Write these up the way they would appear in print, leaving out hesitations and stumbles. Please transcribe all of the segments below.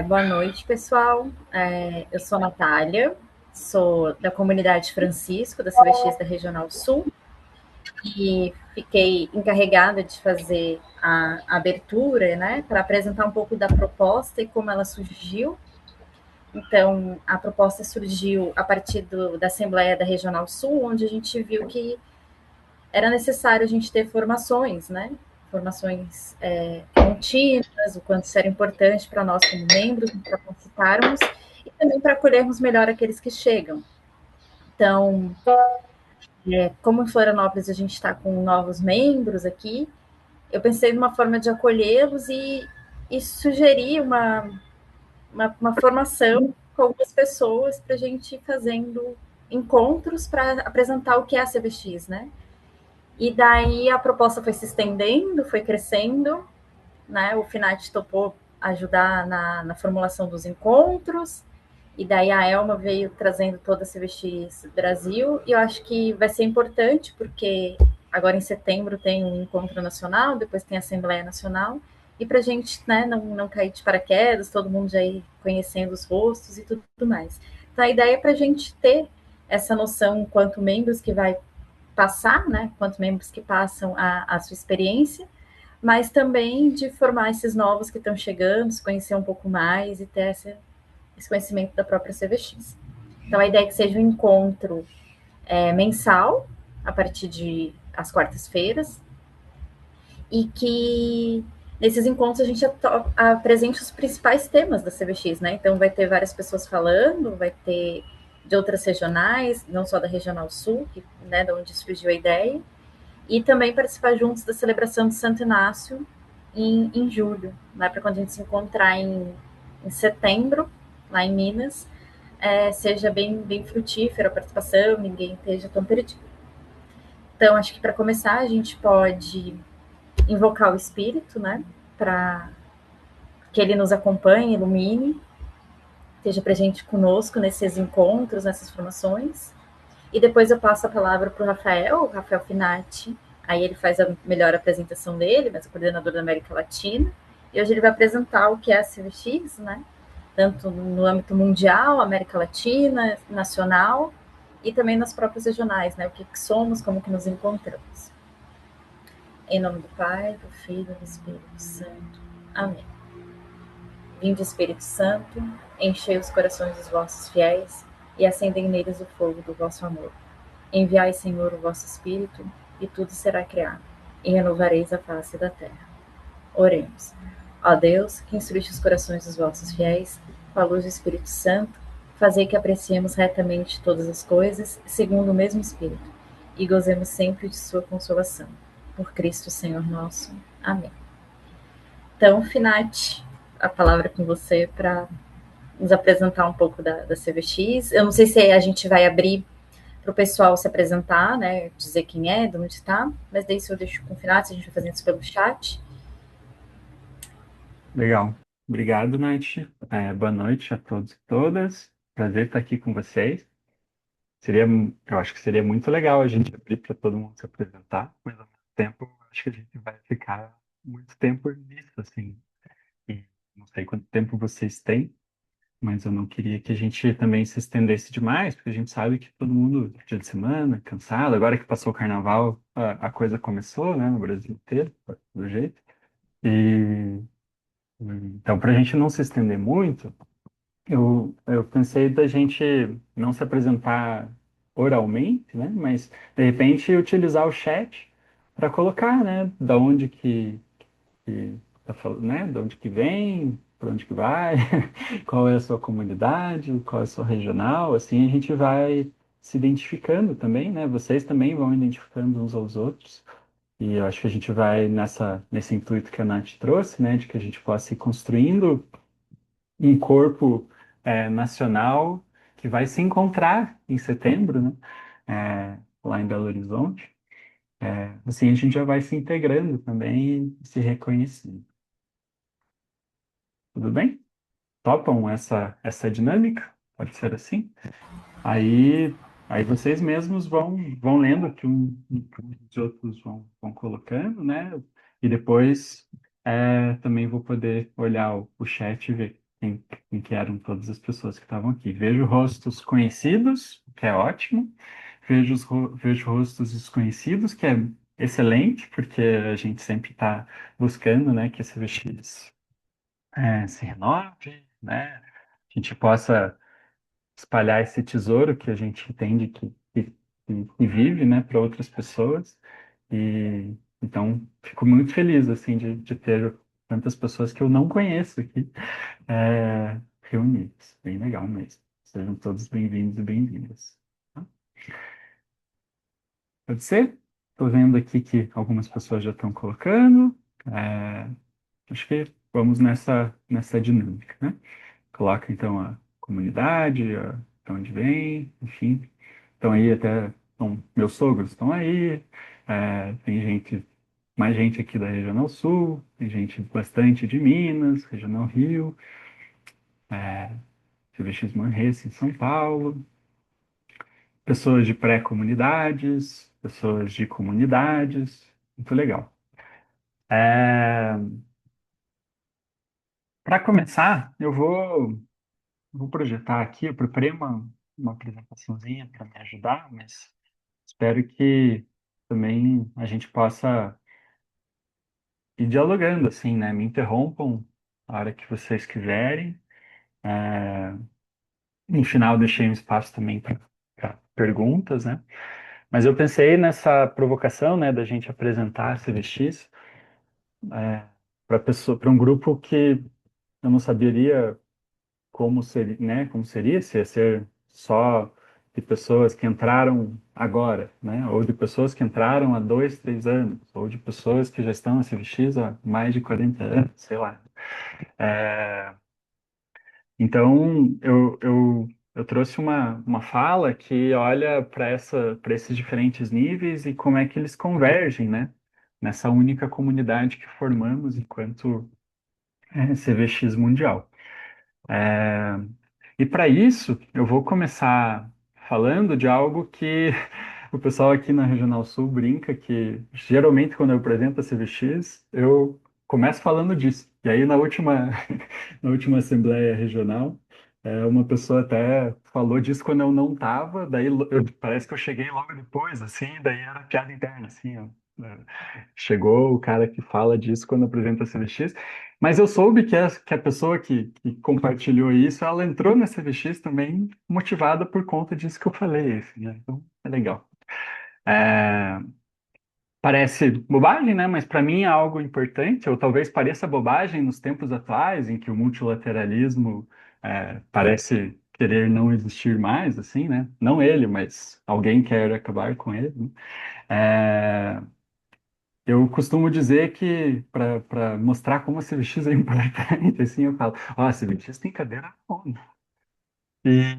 Boa noite, pessoal. Eu sou a Natália, sou da comunidade Francisco, da CBX da Regional Sul, e fiquei encarregada de fazer a abertura, né, para apresentar um pouco da proposta e como ela surgiu. Então, a proposta surgiu a partir da Assembleia da Regional Sul, onde a gente viu que era necessário a gente ter formações, né? Formações contínuas, o quanto isso era importante para nós como membros, para capacitarmos e também para acolhermos melhor aqueles que chegam. Então, como em Florianópolis a gente está com novos membros aqui, eu pensei numa forma de acolhê-los e sugerir uma formação com algumas pessoas para a gente ir fazendo encontros para apresentar o que é a CBX, né? E daí a proposta foi se estendendo, foi crescendo, né? O Finat topou ajudar na formulação dos encontros, e daí a Elma veio trazendo toda a CVX Brasil, e eu acho que vai ser importante, porque agora em setembro tem um encontro nacional, depois tem a Assembleia Nacional, e para a gente, né, não cair de paraquedas, todo mundo já ir conhecendo os rostos e tudo mais. Então a ideia é para a gente ter essa noção, quanto membros que vai passar, né, quantos membros que passam a sua experiência, mas também de formar esses novos que estão chegando, se conhecer um pouco mais e ter esse conhecimento da própria CVX. Então, a ideia é que seja um encontro mensal, a partir de as quartas-feiras, e que nesses encontros a gente apresente os principais temas da CVX, né? Então, vai ter várias pessoas falando, vai ter de outras regionais, não só da Regional Sul, que, né, de onde surgiu a ideia, e também participar juntos da celebração de Santo Inácio em julho, né, para quando a gente se encontrar em setembro, lá em Minas, seja bem frutífera a participação, ninguém esteja tão perdido. Então, acho que para começar, a gente pode invocar o espírito, né, para que ele nos acompanhe, ilumine, esteja presente conosco nesses encontros, nessas formações. E depois eu passo a palavra para o Rafael Finati. Aí ele faz a melhor apresentação dele, mas é o coordenador da América Latina. E hoje ele vai apresentar o que é a CVX, né? Tanto no âmbito mundial, América Latina, nacional, e também nas próprias regionais, né? O que somos, como que nos encontramos. Em nome do Pai, do Filho e do Espírito Santo. Amém. Vinde, Espírito Santo, enchei os corações dos vossos fiéis e acendei neles o fogo do vosso amor. Enviai, Senhor, o vosso Espírito, e tudo será criado, e renovareis a face da terra. Oremos. Ó Deus, que instruiste os corações dos vossos fiéis, com a luz do Espírito Santo, fazei que apreciemos retamente todas as coisas, segundo o mesmo Espírito, e gozemos sempre de sua consolação. Por Cristo, Senhor nosso. Amém. Então, Finati, a palavra é com você para nos apresentar um pouco da CVX. Eu não sei se a gente vai abrir para o pessoal se apresentar, né? Dizer quem é, de onde está, mas daí se eu deixo confinado, se a gente vai fazendo isso pelo chat. Legal. Obrigado, Nath. Boa noite a todos e todas. Prazer estar aqui com vocês. Eu acho que seria muito legal a gente abrir para todo mundo se apresentar, mas ao mesmo tempo, eu acho que a gente vai ficar muito tempo nisso, assim. E não sei quanto tempo vocês têm, mas eu não queria que a gente também se estendesse demais, porque a gente sabe que todo mundo, dia de semana, cansado. Agora que passou o carnaval, a coisa começou, né, no Brasil inteiro, do jeito. E então, para a gente não se estender muito, eu pensei da gente não se apresentar oralmente, né? Mas, de repente, utilizar o chat para colocar, né? Da onde que tá falando, né? Da onde que vem, para onde que vai, qual é a sua comunidade, qual é a sua regional. Assim, a gente vai se identificando também, né? Vocês também vão identificando uns aos outros. E eu acho que a gente vai nesse intuito que a Nath trouxe, né? De que a gente possa ir construindo um corpo nacional que vai se encontrar em setembro, né? Lá em Belo Horizonte. Assim, a gente já vai se integrando também e se reconhecendo. Tudo bem? Topam essa dinâmica? Pode ser assim? Aí, aí vocês mesmos vão lendo que os outros vão colocando, né? E depois também vou poder olhar o chat e ver. quem que eram todas as pessoas que estavam aqui. Vejo rostos conhecidos, que é ótimo. Vejo rostos desconhecidos, que é excelente, porque a gente sempre está buscando, né, que esse VX se renove, né? A gente possa espalhar esse tesouro que a gente entende que vive, né, para outras pessoas. E então fico muito feliz assim de ter tantas pessoas que eu não conheço aqui reunidas. Bem legal mesmo. Sejam todos bem-vindos e bem-vindas. Tá? Pode ser? Estou vendo aqui que algumas pessoas já estão colocando. É, acho que vamos nessa dinâmica, né? Coloca então a comunidade, de onde vem, enfim. Estão aí até, meus sogros estão aí, tem mais gente aqui da Regional Sul, tem gente bastante de Minas, Regional Rio, CVX Manresa em São Paulo, pessoas de pré-comunidades, pessoas de comunidades, muito legal. Para começar, vou projetar aqui, eu preparei uma apresentaçãozinha para me ajudar, mas espero que também a gente possa ir dialogando, assim, né? Me interrompam a hora que vocês quiserem. No final, deixei um espaço também para perguntas, né? Mas eu pensei nessa provocação, né, da gente apresentar a CVX para um grupo que eu não saberia como seria, né? Como seria, se ia ser só de pessoas que entraram agora, né? Ou de pessoas que entraram há 2, 3 anos, ou de pessoas que já estão na CVX há mais de 40 anos, sei lá. Então, eu trouxe uma fala que olha para esses diferentes níveis e como é que eles convergem, né? Nessa única comunidade que formamos enquanto CVX Mundial. E para isso, eu vou começar falando de algo que o pessoal aqui na Regional Sul brinca que geralmente quando eu apresento a CVX, eu começo falando disso. E aí na última Assembleia Regional, uma pessoa até falou disso quando eu não estava, daí parece que eu cheguei logo depois, assim, daí era piada interna, assim, ó. Chegou o cara que fala disso quando apresenta a CVX, mas eu soube que a pessoa que compartilhou isso, ela entrou na CVX também motivada por conta disso que eu falei, assim, né? Então, é legal. É, parece bobagem, né? Mas para mim é algo importante, ou talvez pareça bobagem nos tempos atuais, em que o multilateralismo parece querer não existir mais, assim, né? Não ele, mas alguém quer acabar com ele, né? É, eu costumo dizer que, para mostrar como a CVX é importante, assim, eu falo, ó, a CVX tem cadeira ONU. E,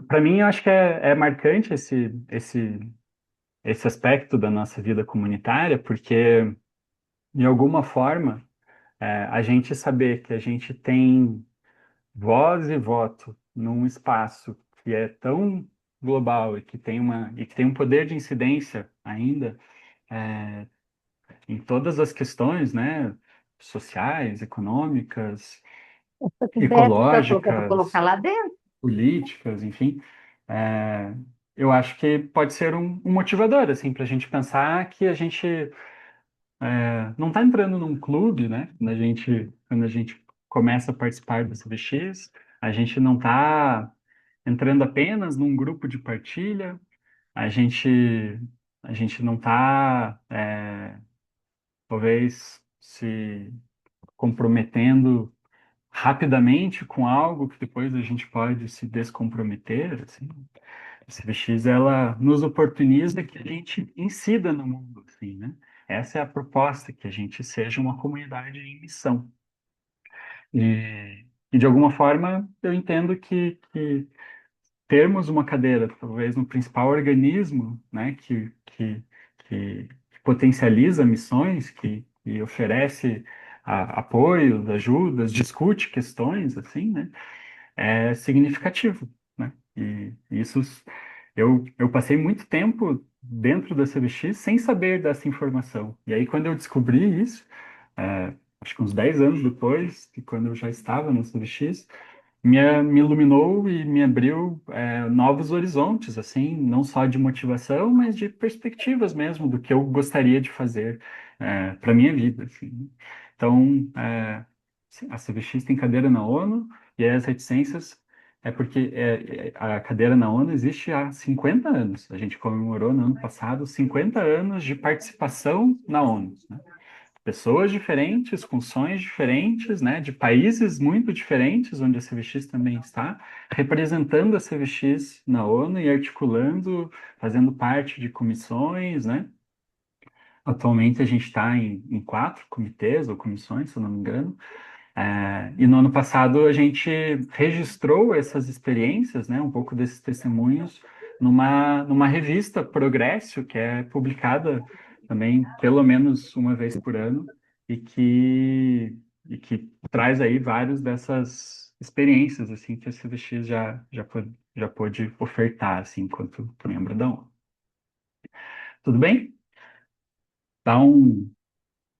para mim, eu acho que é marcante esse aspecto da nossa vida comunitária, porque, de alguma forma, a gente saber que a gente tem voz e voto num espaço que é tão global e que tem um poder de incidência ainda, em todas as questões, né, sociais, econômicas, Se quiser, para colocar ecológicas, lá dentro. políticas, enfim, é, eu acho que pode ser um motivador, assim, para a gente pensar que a gente não está entrando num clube, né? Quando a gente começa a participar do CVX, a gente não está entrando apenas num grupo de partilha, a gente, a gente não está, talvez, se comprometendo rapidamente com algo que depois a gente pode se descomprometer, assim. A CVX, ela nos oportuniza que a gente incida no mundo, assim, né? Essa é a proposta, que a gente seja uma comunidade em missão. E de alguma forma, eu entendo que termos uma cadeira, talvez no principal organismo, né, que potencializa missões, que oferece apoios, ajudas, discute questões, assim, né, é significativo, né? E isso, eu passei muito tempo dentro da CBX sem saber dessa informação. E aí, quando eu descobri isso, acho que uns 10 anos depois, de quando eu já estava no CVX, me iluminou e me abriu novos horizontes, assim, não só de motivação, mas de perspectivas mesmo, do que eu gostaria de fazer para minha vida, assim. Então, sim, a CVX tem cadeira na ONU e as reticências é porque a cadeira na ONU existe há 50 anos. A gente comemorou no ano passado 50 anos de participação na ONU, né? Pessoas diferentes, com sonhos diferentes, né, de países muito diferentes, onde a CVX também está, representando a CVX na ONU e articulando, fazendo parte de comissões, né? Atualmente a gente está em 4 comitês ou comissões, se eu não me engano, e no ano passado a gente registrou essas experiências, né, um pouco desses testemunhos, numa revista Progresso, que é publicada também pelo menos uma vez por ano e que traz aí várias dessas experiências assim que a CVX já pôde ofertar assim enquanto membro da ONU. Tudo bem? Então,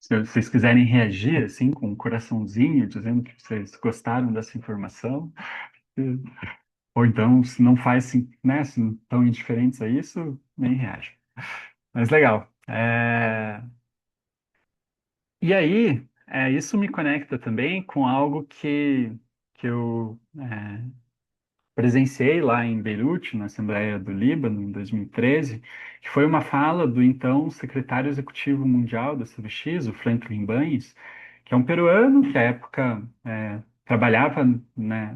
se vocês quiserem reagir assim com um coraçãozinho, dizendo que vocês gostaram dessa informação, ou então, se não faz, né, se não estão indiferentes a isso, nem reage. Mas legal. E aí, isso me conecta também com algo que eu presenciei lá em Beirute, na Assembleia do Líbano, em 2013, que foi uma fala do então secretário executivo mundial da CVX, o Franklin Banhes, que é um peruano que à época trabalhava, né,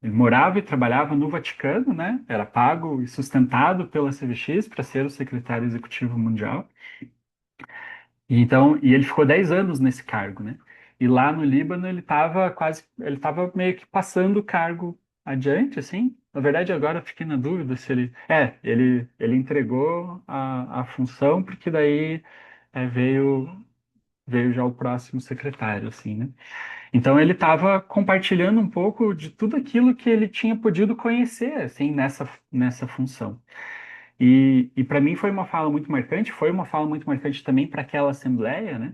ele morava e trabalhava no Vaticano, né? Era pago e sustentado pela CVX para ser o secretário executivo mundial. E ele ficou 10 anos nesse cargo, né? E lá no Líbano ele estava meio que passando o cargo adiante, assim. Na verdade, agora eu fiquei na dúvida se ele entregou a função, porque daí veio já o próximo secretário, assim, né? Então ele estava compartilhando um pouco de tudo aquilo que ele tinha podido conhecer, assim, nessa função. E para mim foi uma fala muito marcante, foi uma fala muito marcante também para aquela assembleia, né?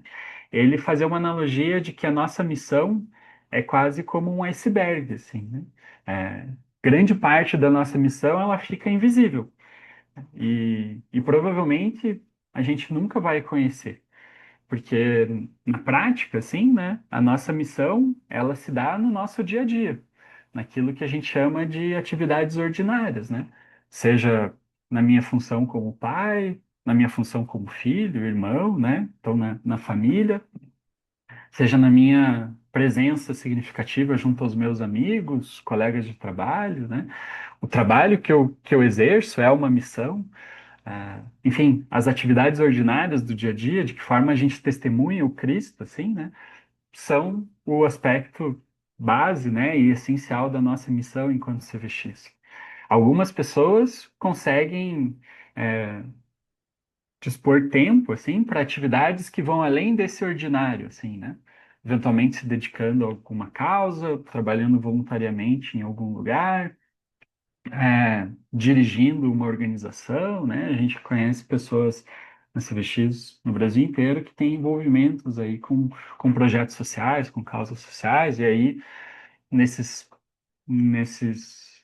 Ele fazia uma analogia de que a nossa missão é quase como um iceberg, assim, né? É, grande parte da nossa missão ela fica invisível e provavelmente a gente nunca vai conhecer. Porque na prática, assim, né, a nossa missão, ela se dá no nosso dia a dia, naquilo que a gente chama de atividades ordinárias, né? Seja na minha função como pai, na minha função como filho, irmão, né? Então, na família, seja na minha presença significativa junto aos meus amigos, colegas de trabalho, né? O trabalho que eu exerço é uma missão. Enfim, as atividades ordinárias do dia a dia, de que forma a gente testemunha o Cristo, assim, né, são o aspecto base, né, e essencial da nossa missão enquanto CVX. Algumas pessoas conseguem dispor tempo, assim, para atividades que vão além desse ordinário, assim, né, eventualmente se dedicando a alguma causa, trabalhando voluntariamente em algum lugar, dirigindo uma organização, né? A gente conhece pessoas na CVX no Brasil inteiro que têm envolvimentos aí com projetos sociais, com causas sociais, e aí nesses, nesses,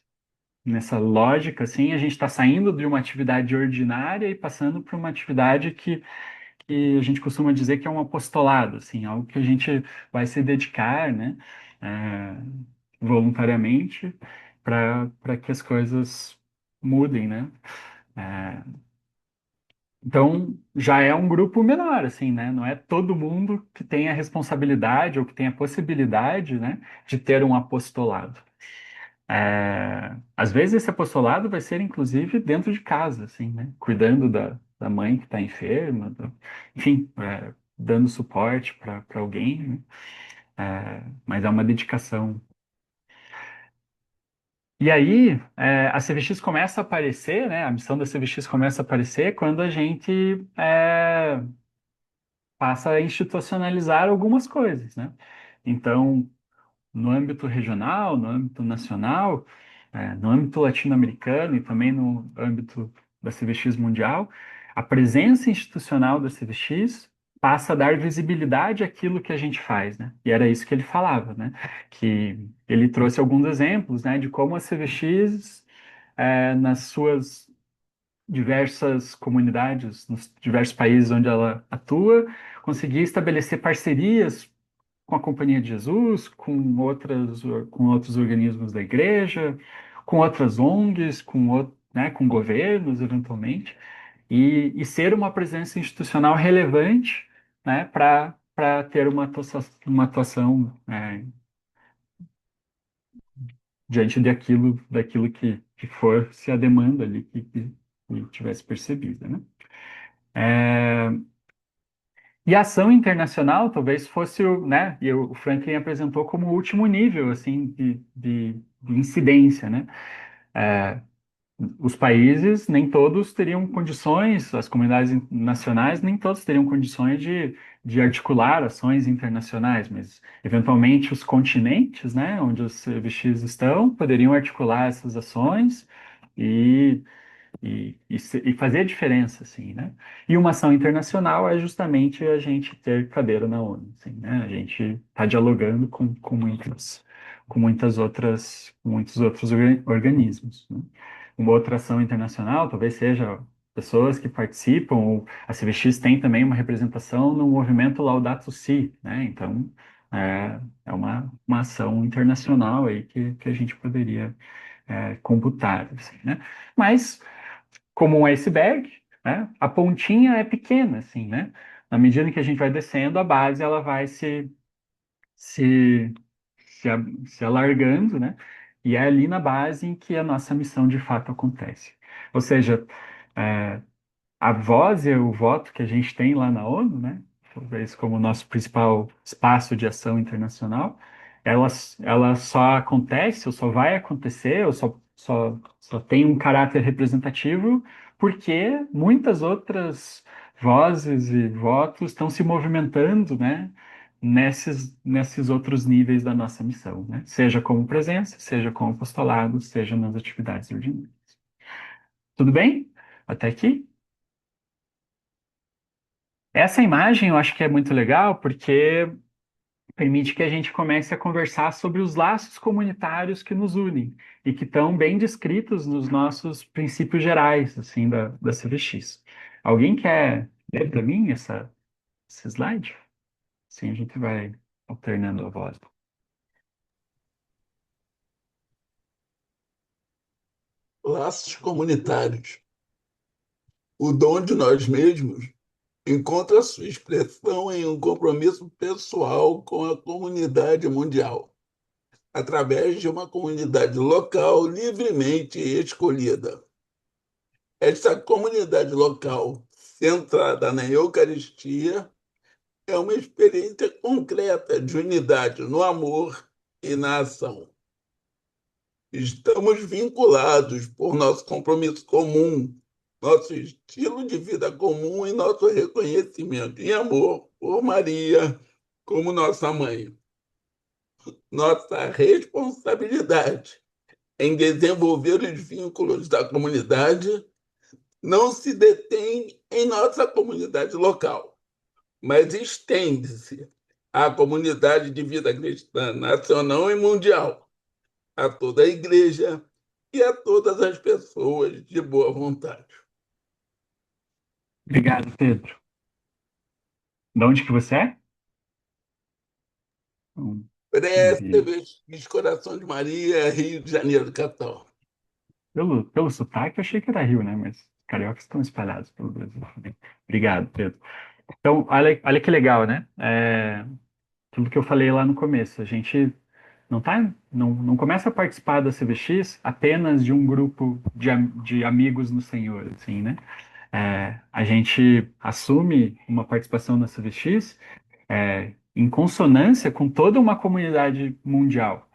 nessa lógica, assim, a gente está saindo de uma atividade ordinária e passando para uma atividade que a gente costuma dizer que é um apostolado, assim, algo que a gente vai se dedicar, né? É, voluntariamente para que as coisas mudem, né? É, então, já é um grupo menor, assim, né? Não é todo mundo que tem a responsabilidade ou que tem a possibilidade, né, de ter um apostolado. Às vezes esse apostolado vai ser, inclusive, dentro de casa, assim, né? Cuidando da mãe que está enferma, enfim, dando suporte para alguém, né? Mas é uma dedicação. E aí, a CVX começa a aparecer, né? A missão da CVX começa a aparecer quando a gente passa a institucionalizar algumas coisas, né? Então, no âmbito regional, no âmbito nacional, no âmbito latino-americano e também no âmbito da CVX mundial, a presença institucional da CVX passa a dar visibilidade àquilo que a gente faz, né? E era isso que ele falava, né? Que ele trouxe alguns exemplos, né, de como a CVX, nas suas diversas comunidades, nos diversos países onde ela atua, conseguia estabelecer parcerias com a Companhia de Jesus, com outros organismos da igreja, com outras ONGs, né, com governos, eventualmente, e ser uma presença institucional relevante, né, para ter uma atuação diante daquilo que fosse a demanda ali que tivesse percebida, né? E a ação internacional talvez fosse né, e o Franklin apresentou como o último nível, assim, de incidência, né? Os países, nem todos teriam condições, as comunidades nacionais, nem todos teriam condições de articular ações internacionais, mas, eventualmente, os continentes, né, onde os CVX estão, poderiam articular essas ações e e fazer a diferença, assim, né? E uma ação internacional é justamente a gente ter cadeira na ONU, assim, né? A gente está dialogando com muitos outros organismos, né? Uma outra ação internacional talvez seja pessoas que participam, ou a CVX tem também uma representação no movimento Laudato Si, né? Então, é uma ação internacional aí que a gente poderia computar, assim, né? Mas como um iceberg, né? A pontinha é pequena, assim, né? Na medida que a gente vai descendo, a base ela vai se, se alargando, né? E é ali na base em que a nossa missão de fato acontece. Ou seja, é, a voz e o voto que a gente tem lá na ONU, né? Talvez como nosso principal espaço de ação internacional, ela, ela só acontece, ou só vai acontecer, ou só tem um caráter representativo, porque muitas outras vozes e votos estão se movimentando, né? Nesses outros níveis da nossa missão, né? Seja como presença, seja como apostolado, seja nas atividades ordinárias. Tudo bem? Até aqui? Essa imagem eu acho que é muito legal porque permite que a gente comece a conversar sobre os laços comunitários que nos unem e que estão bem descritos nos nossos princípios gerais, assim, da CVX. Alguém quer ler para mim esse slide? Sim, a gente vai alternando a voz. Laços comunitários. O dom de nós mesmos encontra sua expressão em um compromisso pessoal com a comunidade mundial, através de uma comunidade local livremente escolhida. Esta comunidade local, centrada na Eucaristia, é uma experiência concreta de unidade no amor e na ação. Estamos vinculados por nosso compromisso comum, nosso estilo de vida comum e nosso reconhecimento em amor por Maria como nossa mãe. Nossa responsabilidade em desenvolver os vínculos da comunidade não se detém em nossa comunidade local, mas estende-se à comunidade de vida cristã nacional e mundial, a toda a igreja e a todas as pessoas de boa vontade. Obrigado, Pedro. De onde que você é? Pré-CVX Coração de Maria, Rio de Janeiro, capital. Pelo sotaque, eu achei que era Rio, né? Mas os cariocas estão espalhados pelo Brasil. Obrigado, Pedro. Então, olha que legal, né? Tudo que eu falei lá no começo. A gente não começa a participar da CVX apenas de um grupo de amigos no Senhor, assim, né? A gente assume uma participação na CVX em consonância com toda uma comunidade mundial.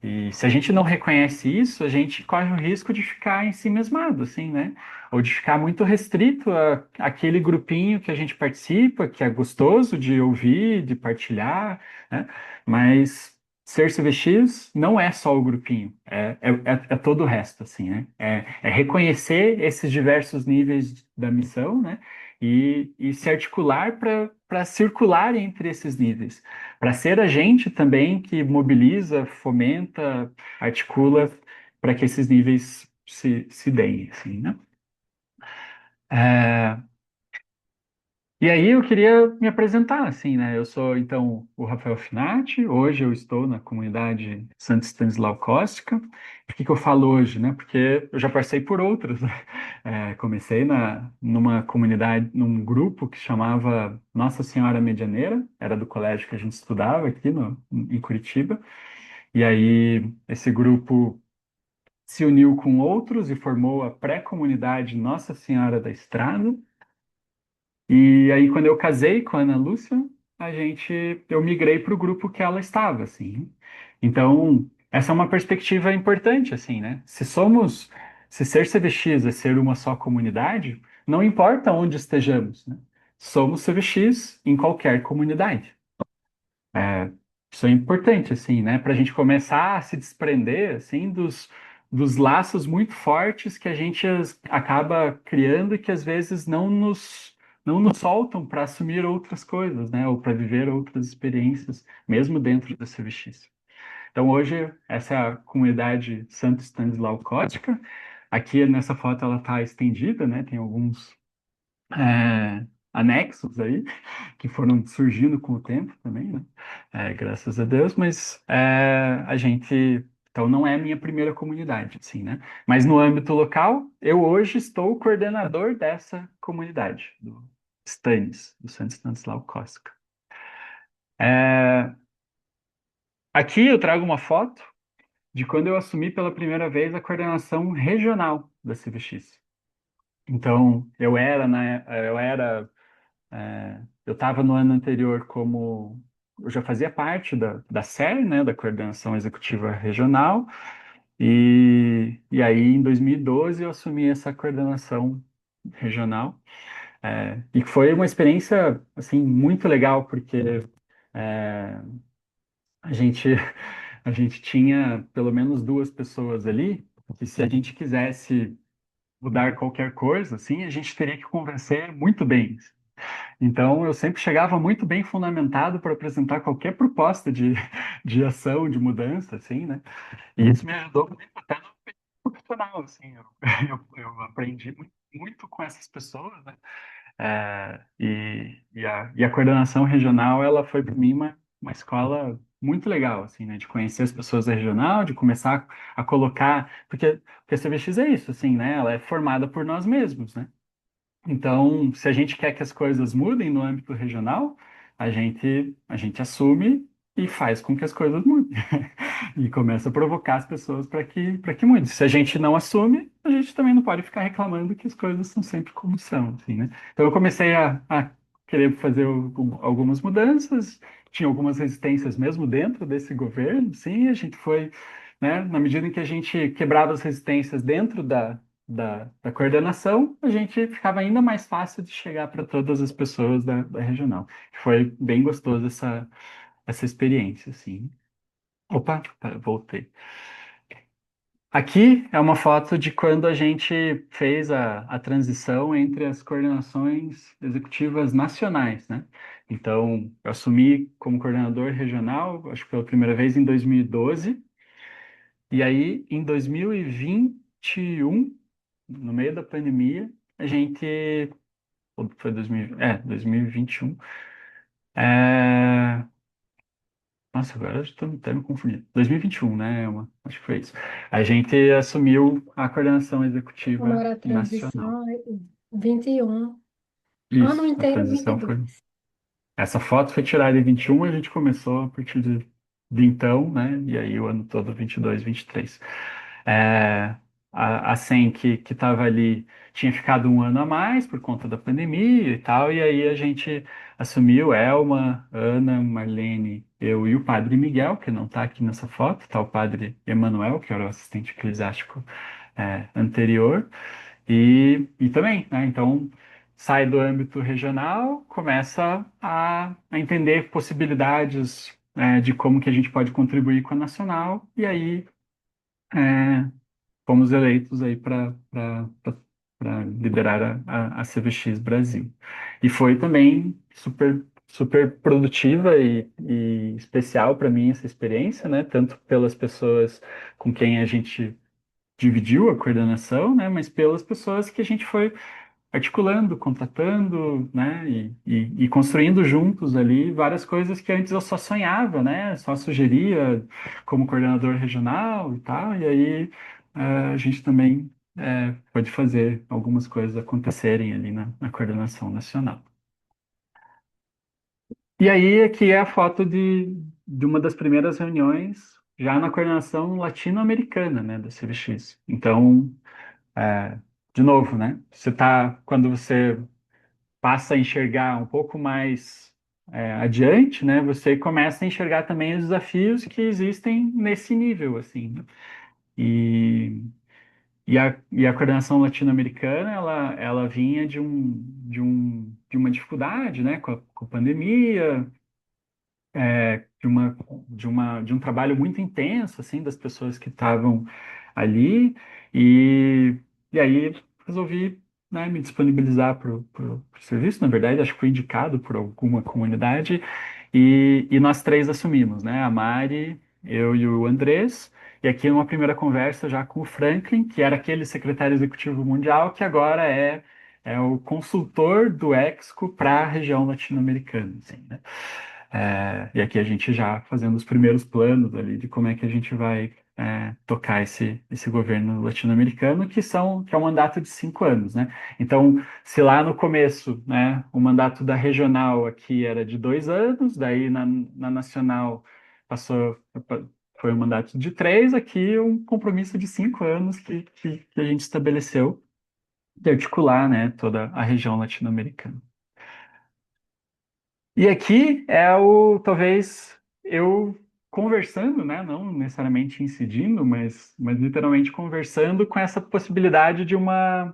E se a gente não reconhece isso, a gente corre o risco de ficar em si mesmado, assim, né? Ou de ficar muito restrito àquele grupinho que a gente participa, que é gostoso de ouvir, de partilhar, né? Mas ser CVX não é só o grupinho, é todo o resto, assim, né? É reconhecer esses diversos níveis da missão, né? e se articular para circular entre esses níveis, para ser a gente também que mobiliza, fomenta, articula para que esses níveis se deem, assim, né? É, e aí eu queria me apresentar, assim, né? Eu sou, então, o Rafael Finati, hoje eu estou na comunidade Santo Stanislau Kostka. Por que que eu falo hoje, né? Porque eu já passei por outras, né? Comecei numa comunidade, num grupo que chamava Nossa Senhora Medianeira, era do colégio que a gente estudava aqui em Curitiba. E aí esse grupo se uniu com outros e formou a pré-comunidade Nossa Senhora da Estrada. E aí, quando eu casei com a Ana Lúcia, eu migrei para o grupo que ela estava, assim. Então, essa é uma perspectiva importante, assim, né? Se ser CVX é ser uma só comunidade, não importa onde estejamos, né? Somos CVX em qualquer comunidade. É, isso é importante, assim, né? Para a gente começar a se desprender, assim, dos laços muito fortes que a gente acaba criando e que às vezes não nos soltam para assumir outras coisas, né? Ou para viver outras experiências, mesmo dentro da CVX. Então, hoje, essa é a comunidade Santo Stanislau Kostka. Aqui, nessa foto, ela está estendida, né? Tem alguns anexos aí, que foram surgindo com o tempo também, né? Graças a Deus, mas a gente. Então, não é a minha primeira comunidade, assim, né? Mas no âmbito local, eu hoje estou coordenador dessa comunidade, do Stanis, do Santo Stanislau Kostka. Aqui eu trago uma foto de quando eu assumi pela primeira vez a coordenação regional da CVX. Então, eu estava no ano anterior como. Eu já fazia parte da SER, né, da Coordenação Executiva Regional, e aí em 2012 eu assumi essa coordenação regional, e foi uma experiência, assim, muito legal, porque é, a gente, a gente tinha pelo menos duas pessoas ali, que se a gente quisesse mudar qualquer coisa, assim, a gente teria que convencer muito bem. Então, eu sempre chegava muito bem fundamentado para apresentar qualquer proposta de ação, de mudança, assim, né? E isso me ajudou muito até no profissional, assim. Eu aprendi muito com essas pessoas, né? E a coordenação regional, ela foi para mim uma escola muito legal, assim, né? De conhecer as pessoas da regional, de começar a colocar... Porque a CVX é isso, assim, né? Ela é formada por nós mesmos, né? Então, se a gente quer que as coisas mudem no âmbito regional, a gente assume e faz com que as coisas mudem. E começa a provocar as pessoas para que mude. Se a gente não assume, a gente também não pode ficar reclamando que as coisas são sempre como são, assim, né? Então, eu comecei a querer fazer algumas mudanças, tinha algumas resistências mesmo dentro desse governo, sim, a gente foi, né, na medida em que a gente quebrava as resistências dentro da coordenação, a gente ficava ainda mais fácil de chegar para todas as pessoas da regional. Foi bem gostoso essa experiência, assim. Opa, voltei. Aqui é uma foto de quando a gente fez a transição entre as coordenações executivas nacionais, né? Então, eu assumi como coordenador regional, acho que pela primeira vez em 2012, e aí em 2021, no meio da pandemia, a gente. Ou foi 2021. É... Nossa, agora eu estou até me confundindo. 2021, né, Elma? Acho que foi isso. A gente assumiu a coordenação Como executiva era a nacional. transição, 21, ano Isso, a inteiro transição foi. 22. Essa foto foi tirada em 21, a gente começou a partir de então, né? E aí o ano todo, 22, 23. É, a SEM que estava ali tinha ficado um ano a mais por conta da pandemia e tal, e aí a gente assumiu, Elma, Ana, Marlene, eu e o padre Miguel, que não está aqui nessa foto, está o padre Emanuel, que era o assistente eclesiástico anterior, e também, né? Então, sai do âmbito regional, começa a entender possibilidades de como que a gente pode contribuir com a nacional, e aí é, fomos eleitos aí para para liderar a CVX Brasil. E foi também super produtiva e especial para mim essa experiência, né? Tanto pelas pessoas com quem a gente dividiu a coordenação, né? Mas pelas pessoas que a gente foi articulando, contratando, né, e construindo juntos ali várias coisas que antes eu só sonhava, né, só sugeria como coordenador regional e tal, e aí a gente também pode fazer algumas coisas acontecerem ali na coordenação nacional. E aí aqui é a foto de uma das primeiras reuniões já na coordenação latino-americana, né, da CVX. Então, é, de novo, né, quando você passa a enxergar um pouco mais adiante, né, você começa a enxergar também os desafios que existem nesse nível, assim, né? E, e a coordenação latino-americana, ela vinha de uma dificuldade, né, com a pandemia, de um trabalho muito intenso, assim, das pessoas que estavam ali, e, e aí resolvi, né, me disponibilizar para o serviço, na verdade, acho que fui indicado por alguma comunidade, e nós três assumimos, né, a Mari, eu e o Andrés, e aqui uma primeira conversa já com o Franklin, que era aquele secretário executivo mundial, que agora é o consultor do Exco para a região latino-americana, assim, né? E aqui a gente já fazendo os primeiros planos ali de como é que a gente vai tocar esse governo latino-americano, que é um mandato de 5 anos, né? Então, se lá no começo, né, o mandato da regional aqui era de 2 anos, daí na nacional passou, foi um mandato de 3, aqui um compromisso de 5 anos que a gente estabeleceu de articular, né, toda a região latino-americana. E aqui talvez eu conversando, né, não necessariamente incidindo, mas literalmente conversando com essa possibilidade de uma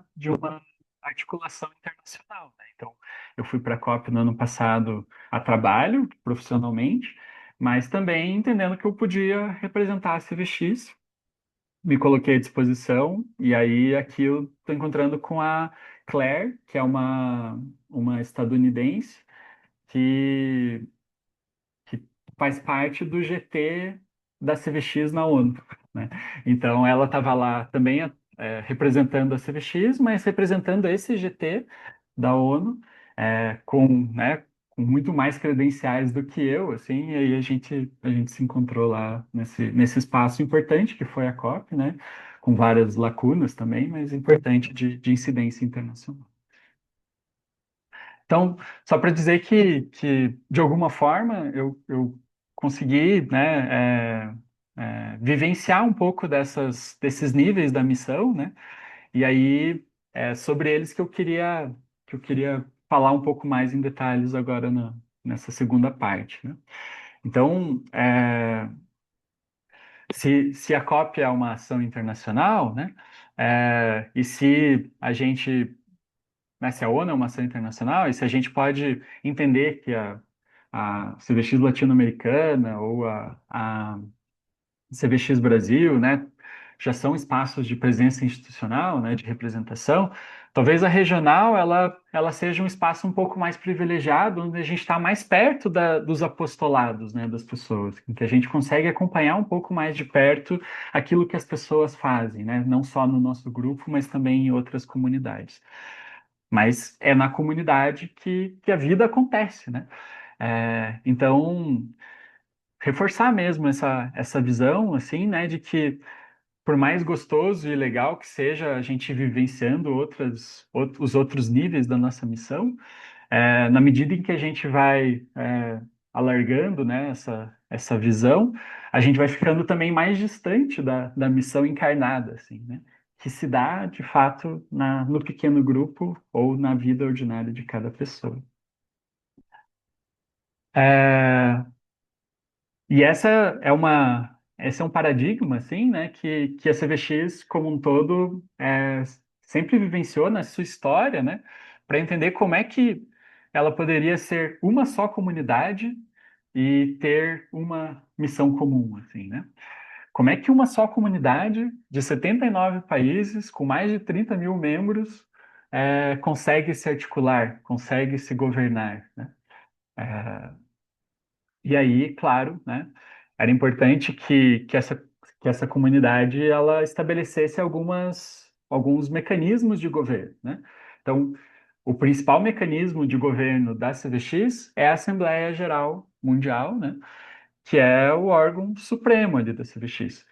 articulação internacional, né? Então, eu fui para a COP no ano passado a trabalho, profissionalmente, mas também entendendo que eu podia representar a CVX, me coloquei à disposição, e aí aqui eu estou encontrando com a Claire, que é uma estadunidense, que que faz parte do GT da CVX na ONU, né? Então ela estava lá também representando a CVX, mas representando esse GT da ONU, né, com muito mais credenciais do que eu, assim, e aí a gente se encontrou lá nesse espaço importante que foi a COP, né, com várias lacunas também, mas importante de incidência internacional. Então, só para dizer que, de alguma forma, eu consegui, né, vivenciar um pouco desses níveis da missão, né? E aí, sobre eles que eu queria falar um pouco mais em detalhes agora nessa segunda parte, né? Então, se a COP é uma ação internacional, né? E se a gente, né, se a ONU é uma ação internacional, e se a gente pode entender que a CVX latino-americana ou a CVX Brasil, né, já são espaços de presença institucional, né, de representação, talvez a regional ela seja um espaço um pouco mais privilegiado, onde a gente está mais perto dos apostolados, né, das pessoas, em que a gente consegue acompanhar um pouco mais de perto aquilo que as pessoas fazem, né, não só no nosso grupo, mas também em outras comunidades. Mas é na comunidade que a vida acontece, né? Então, reforçar mesmo essa visão, assim, né, de que por mais gostoso e legal que seja a gente vivenciando os outros níveis da nossa missão, na medida em que a gente vai alargando, né, essa visão, a gente vai ficando também mais distante da missão encarnada, assim, né? Que se dá, de fato, no pequeno grupo ou na vida ordinária de cada pessoa. É, e esse é um paradigma, assim, né, que a CVX como um todo sempre vivenciou na sua história, né, para entender como é que ela poderia ser uma só comunidade e ter uma missão comum, assim, né? Como é que uma só comunidade de 79 países, com mais de 30 mil membros, consegue se articular, consegue se governar, né? E aí, claro, né, era importante que essa comunidade ela estabelecesse alguns mecanismos de governo, né? Então, o principal mecanismo de governo da CVX é a Assembleia Geral Mundial, né, que é o órgão supremo ali da CVX.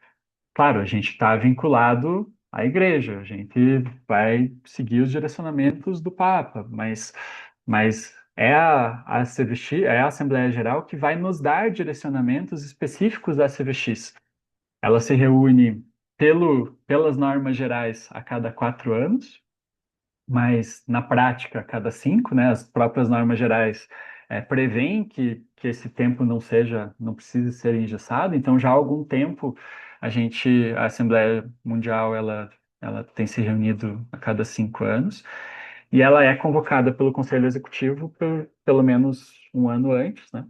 Claro, a gente está vinculado à igreja, a gente vai seguir os direcionamentos do Papa, mas é a CVX, é a Assembleia Geral que vai nos dar direcionamentos específicos da CVX. Ela se reúne pelas normas gerais a cada 4 anos, mas na prática, a cada 5, né? As próprias normas gerais prevêem que esse tempo não precise ser engessado. Então, já há algum tempo, a Assembleia Mundial, ela tem se reunido a cada 5 anos, e ela é convocada pelo Conselho Executivo pelo menos um ano antes, né?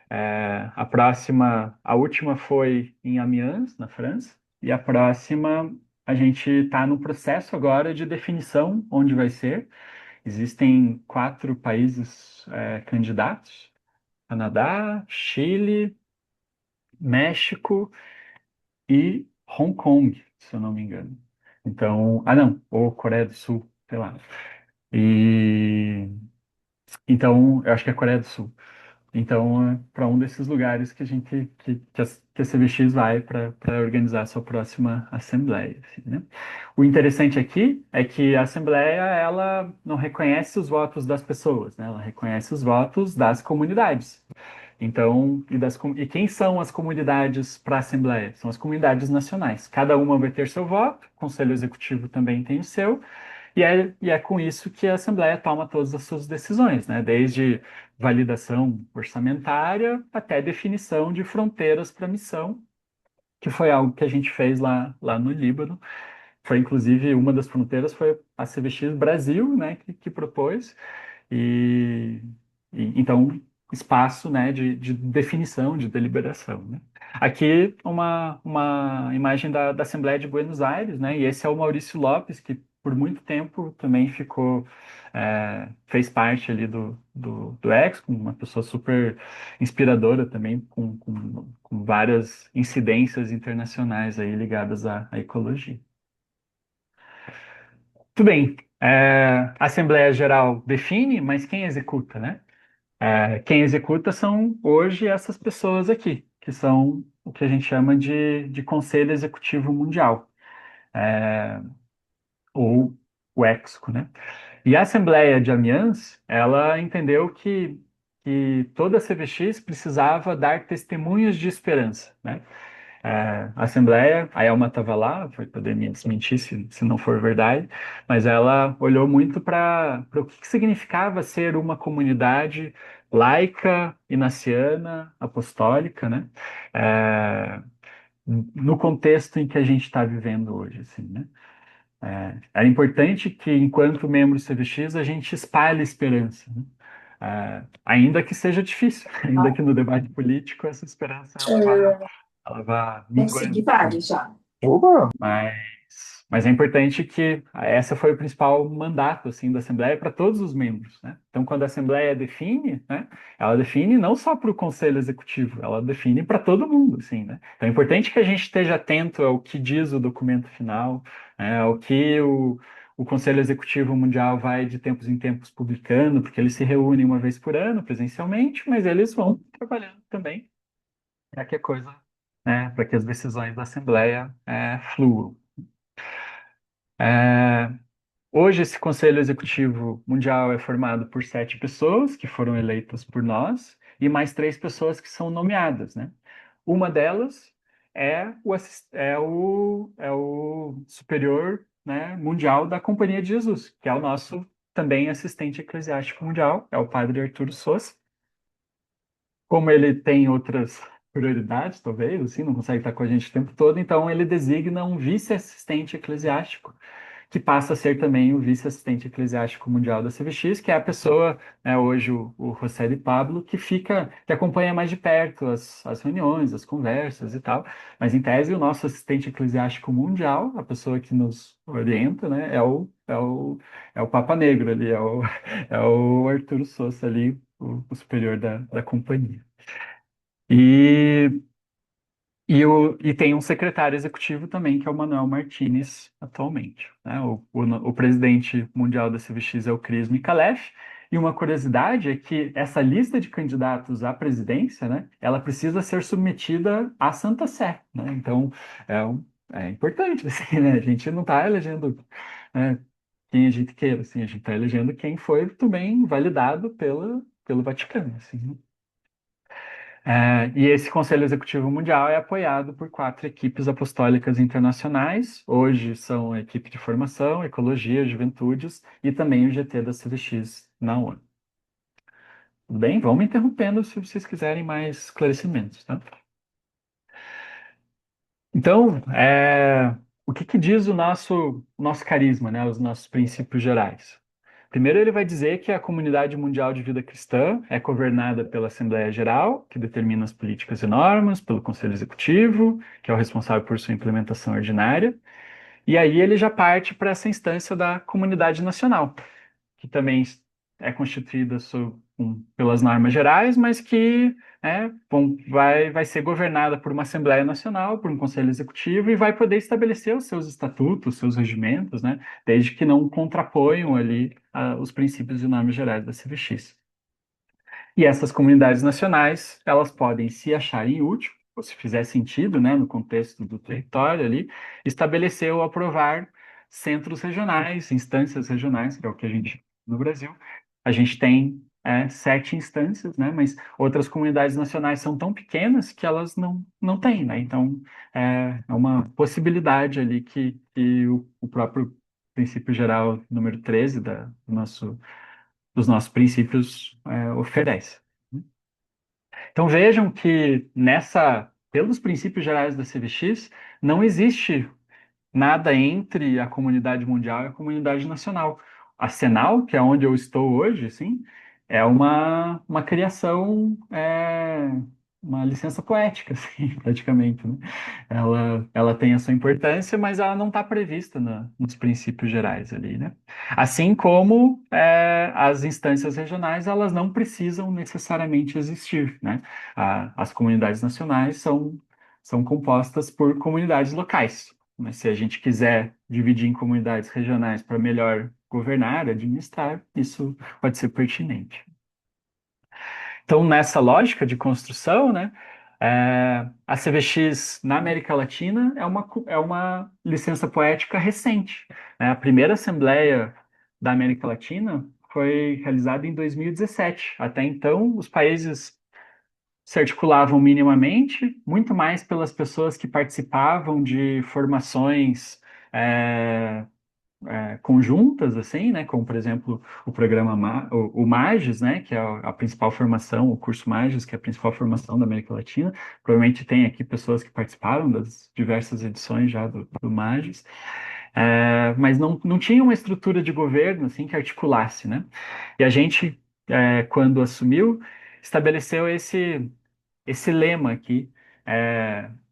A última foi em Amiens, na França, e a próxima a gente está no processo agora de definição onde vai ser. Existem 4 países candidatos: Canadá, Chile, México e Hong Kong, se eu não me engano. Então, não, ou Coreia do Sul, sei lá. E então, eu acho que é Coreia do Sul. Então, é para um desses lugares que que a CVX vai para organizar a sua próxima assembleia, assim, né? O interessante aqui é que a assembleia ela não reconhece os votos das pessoas, né? Ela reconhece os votos das comunidades. Então, e quem são as comunidades para a assembleia? São as comunidades nacionais. Cada uma vai ter seu voto, o Conselho Executivo também tem o seu, e é com isso que a Assembleia toma todas as suas decisões, né? Desde validação orçamentária até definição de fronteiras para a missão, que foi algo que a gente fez lá no Líbano. Foi, inclusive, uma das fronteiras foi a CVX Brasil, né, que propôs. E, então, espaço, né, de definição, de deliberação, né? Aqui uma imagem da Assembleia de Buenos Aires, né? E esse é o Maurício Lopes, que por muito tempo também fez parte ali do Exco, uma pessoa super inspiradora também, com várias incidências internacionais aí ligadas à ecologia. Tudo bem. A Assembleia Geral define, mas quem executa, né? Quem executa são hoje essas pessoas aqui, que são o que a gente chama de Conselho Executivo Mundial, ou o EXCO, né? E a Assembleia de Amiens, ela entendeu que toda a CVX precisava dar testemunhos de esperança, né? A Assembleia, a Elma estava lá, vai poder me desmentir se não for verdade, mas ela olhou muito para o que significava ser uma comunidade laica, inaciana, apostólica, né? É, no contexto em que a gente está vivendo hoje, assim, né? É importante que, enquanto membros CVX, a gente espalhe esperança, né? Ainda que seja difícil, ainda que no debate político essa esperança ela vá Consegui minguando. vários já. Mas é importante que essa foi o principal mandato assim da Assembleia para todos os membros, né? Então, quando a Assembleia define, né, ela define não só para o Conselho Executivo, ela define para todo mundo, assim, né? Então, é importante que a gente esteja atento ao que diz o documento final, né, ao que o Conselho Executivo Mundial vai de tempos em tempos publicando, porque eles se reúnem uma vez por ano presencialmente, mas eles vão trabalhando também para que a coisa, né, para que as decisões da Assembleia fluam. Hoje, esse Conselho Executivo Mundial é formado por 7 pessoas que foram eleitas por nós e mais 3 pessoas que são nomeadas, né? Uma delas é o superior, né, mundial da Companhia de Jesus, que é o nosso também assistente eclesiástico mundial, é o Padre Arturo Souza. Como ele tem outras prioridades, talvez, assim, não consegue estar com a gente o tempo todo, então ele designa um vice-assistente eclesiástico, que passa a ser também o vice-assistente eclesiástico mundial da CVX, que é a pessoa, né, hoje o José de Pablo, que acompanha mais de perto as reuniões, as conversas e tal. Mas, em tese, o nosso assistente eclesiástico mundial, a pessoa que nos orienta, né, é o Papa Negro ali, é o Arturo Souza ali, o superior da companhia. E e tem um secretário executivo também, que é o Manuel Martínez, atualmente, né? O presidente mundial da CVX é o Cris Micallef. E uma curiosidade é que essa lista de candidatos à presidência, né, ela precisa ser submetida à Santa Sé, né? Então, é importante, assim, né? A gente não está elegendo, né, quem a gente queira, assim, a gente está elegendo quem foi também validado pelo Vaticano, assim, né? E esse Conselho Executivo Mundial é apoiado por 4 equipes apostólicas internacionais. Hoje são a equipe de formação, ecologia, juventudes e também o GT da CVX na ONU. Tudo bem? Vão me interrompendo se vocês quiserem mais esclarecimentos, tá? Então, o que diz o nosso carisma, né? Os nossos princípios gerais? Primeiro, ele vai dizer que a comunidade mundial de vida cristã é governada pela Assembleia Geral, que determina as políticas e normas, pelo Conselho Executivo, que é o responsável por sua implementação ordinária, e aí ele já parte para essa instância da comunidade nacional, que também é constituída pelas normas gerais, mas que vai ser governada por uma Assembleia Nacional, por um Conselho Executivo, e vai poder estabelecer os seus estatutos, os seus regimentos, né, desde que não contraponham ali os princípios e normas gerais da CVX. E essas comunidades nacionais, elas podem se acharem úteis, ou se fizer sentido, né, no contexto do território ali, estabelecer ou aprovar centros regionais, instâncias regionais, que é o que a gente no Brasil. A gente tem 7 instâncias, né, mas outras comunidades nacionais são tão pequenas que elas não têm, né? Então, é uma possibilidade ali que o próprio princípio geral número 13 dos nossos princípios oferece. Então vejam que pelos princípios gerais da CVX, não existe nada entre a comunidade mundial e a comunidade nacional. A Senal, que é onde eu estou hoje, assim, é uma criação, uma licença poética, assim, praticamente, né? Ela tem a sua importância, mas ela não está prevista nos princípios gerais ali, né? Assim como as instâncias regionais, elas não precisam necessariamente existir, né? As comunidades nacionais são compostas por comunidades locais. Mas se a gente quiser dividir em comunidades regionais para melhor governar, administrar, isso pode ser pertinente. Então, nessa lógica de construção, né, a CVX na América Latina é uma licença poética recente, né? A primeira Assembleia da América Latina foi realizada em 2017. Até então, os países se articulavam minimamente, muito mais pelas pessoas que participavam de formações é, conjuntas, assim, né, como, por exemplo, o programa o MAGES, né, que é a principal formação, o curso MAGES, que é a principal formação da América Latina. Provavelmente tem aqui pessoas que participaram das diversas edições já do MAGES. Mas não tinha uma estrutura de governo assim que articulasse, né? E a gente, quando assumiu, estabeleceu esse lema aqui,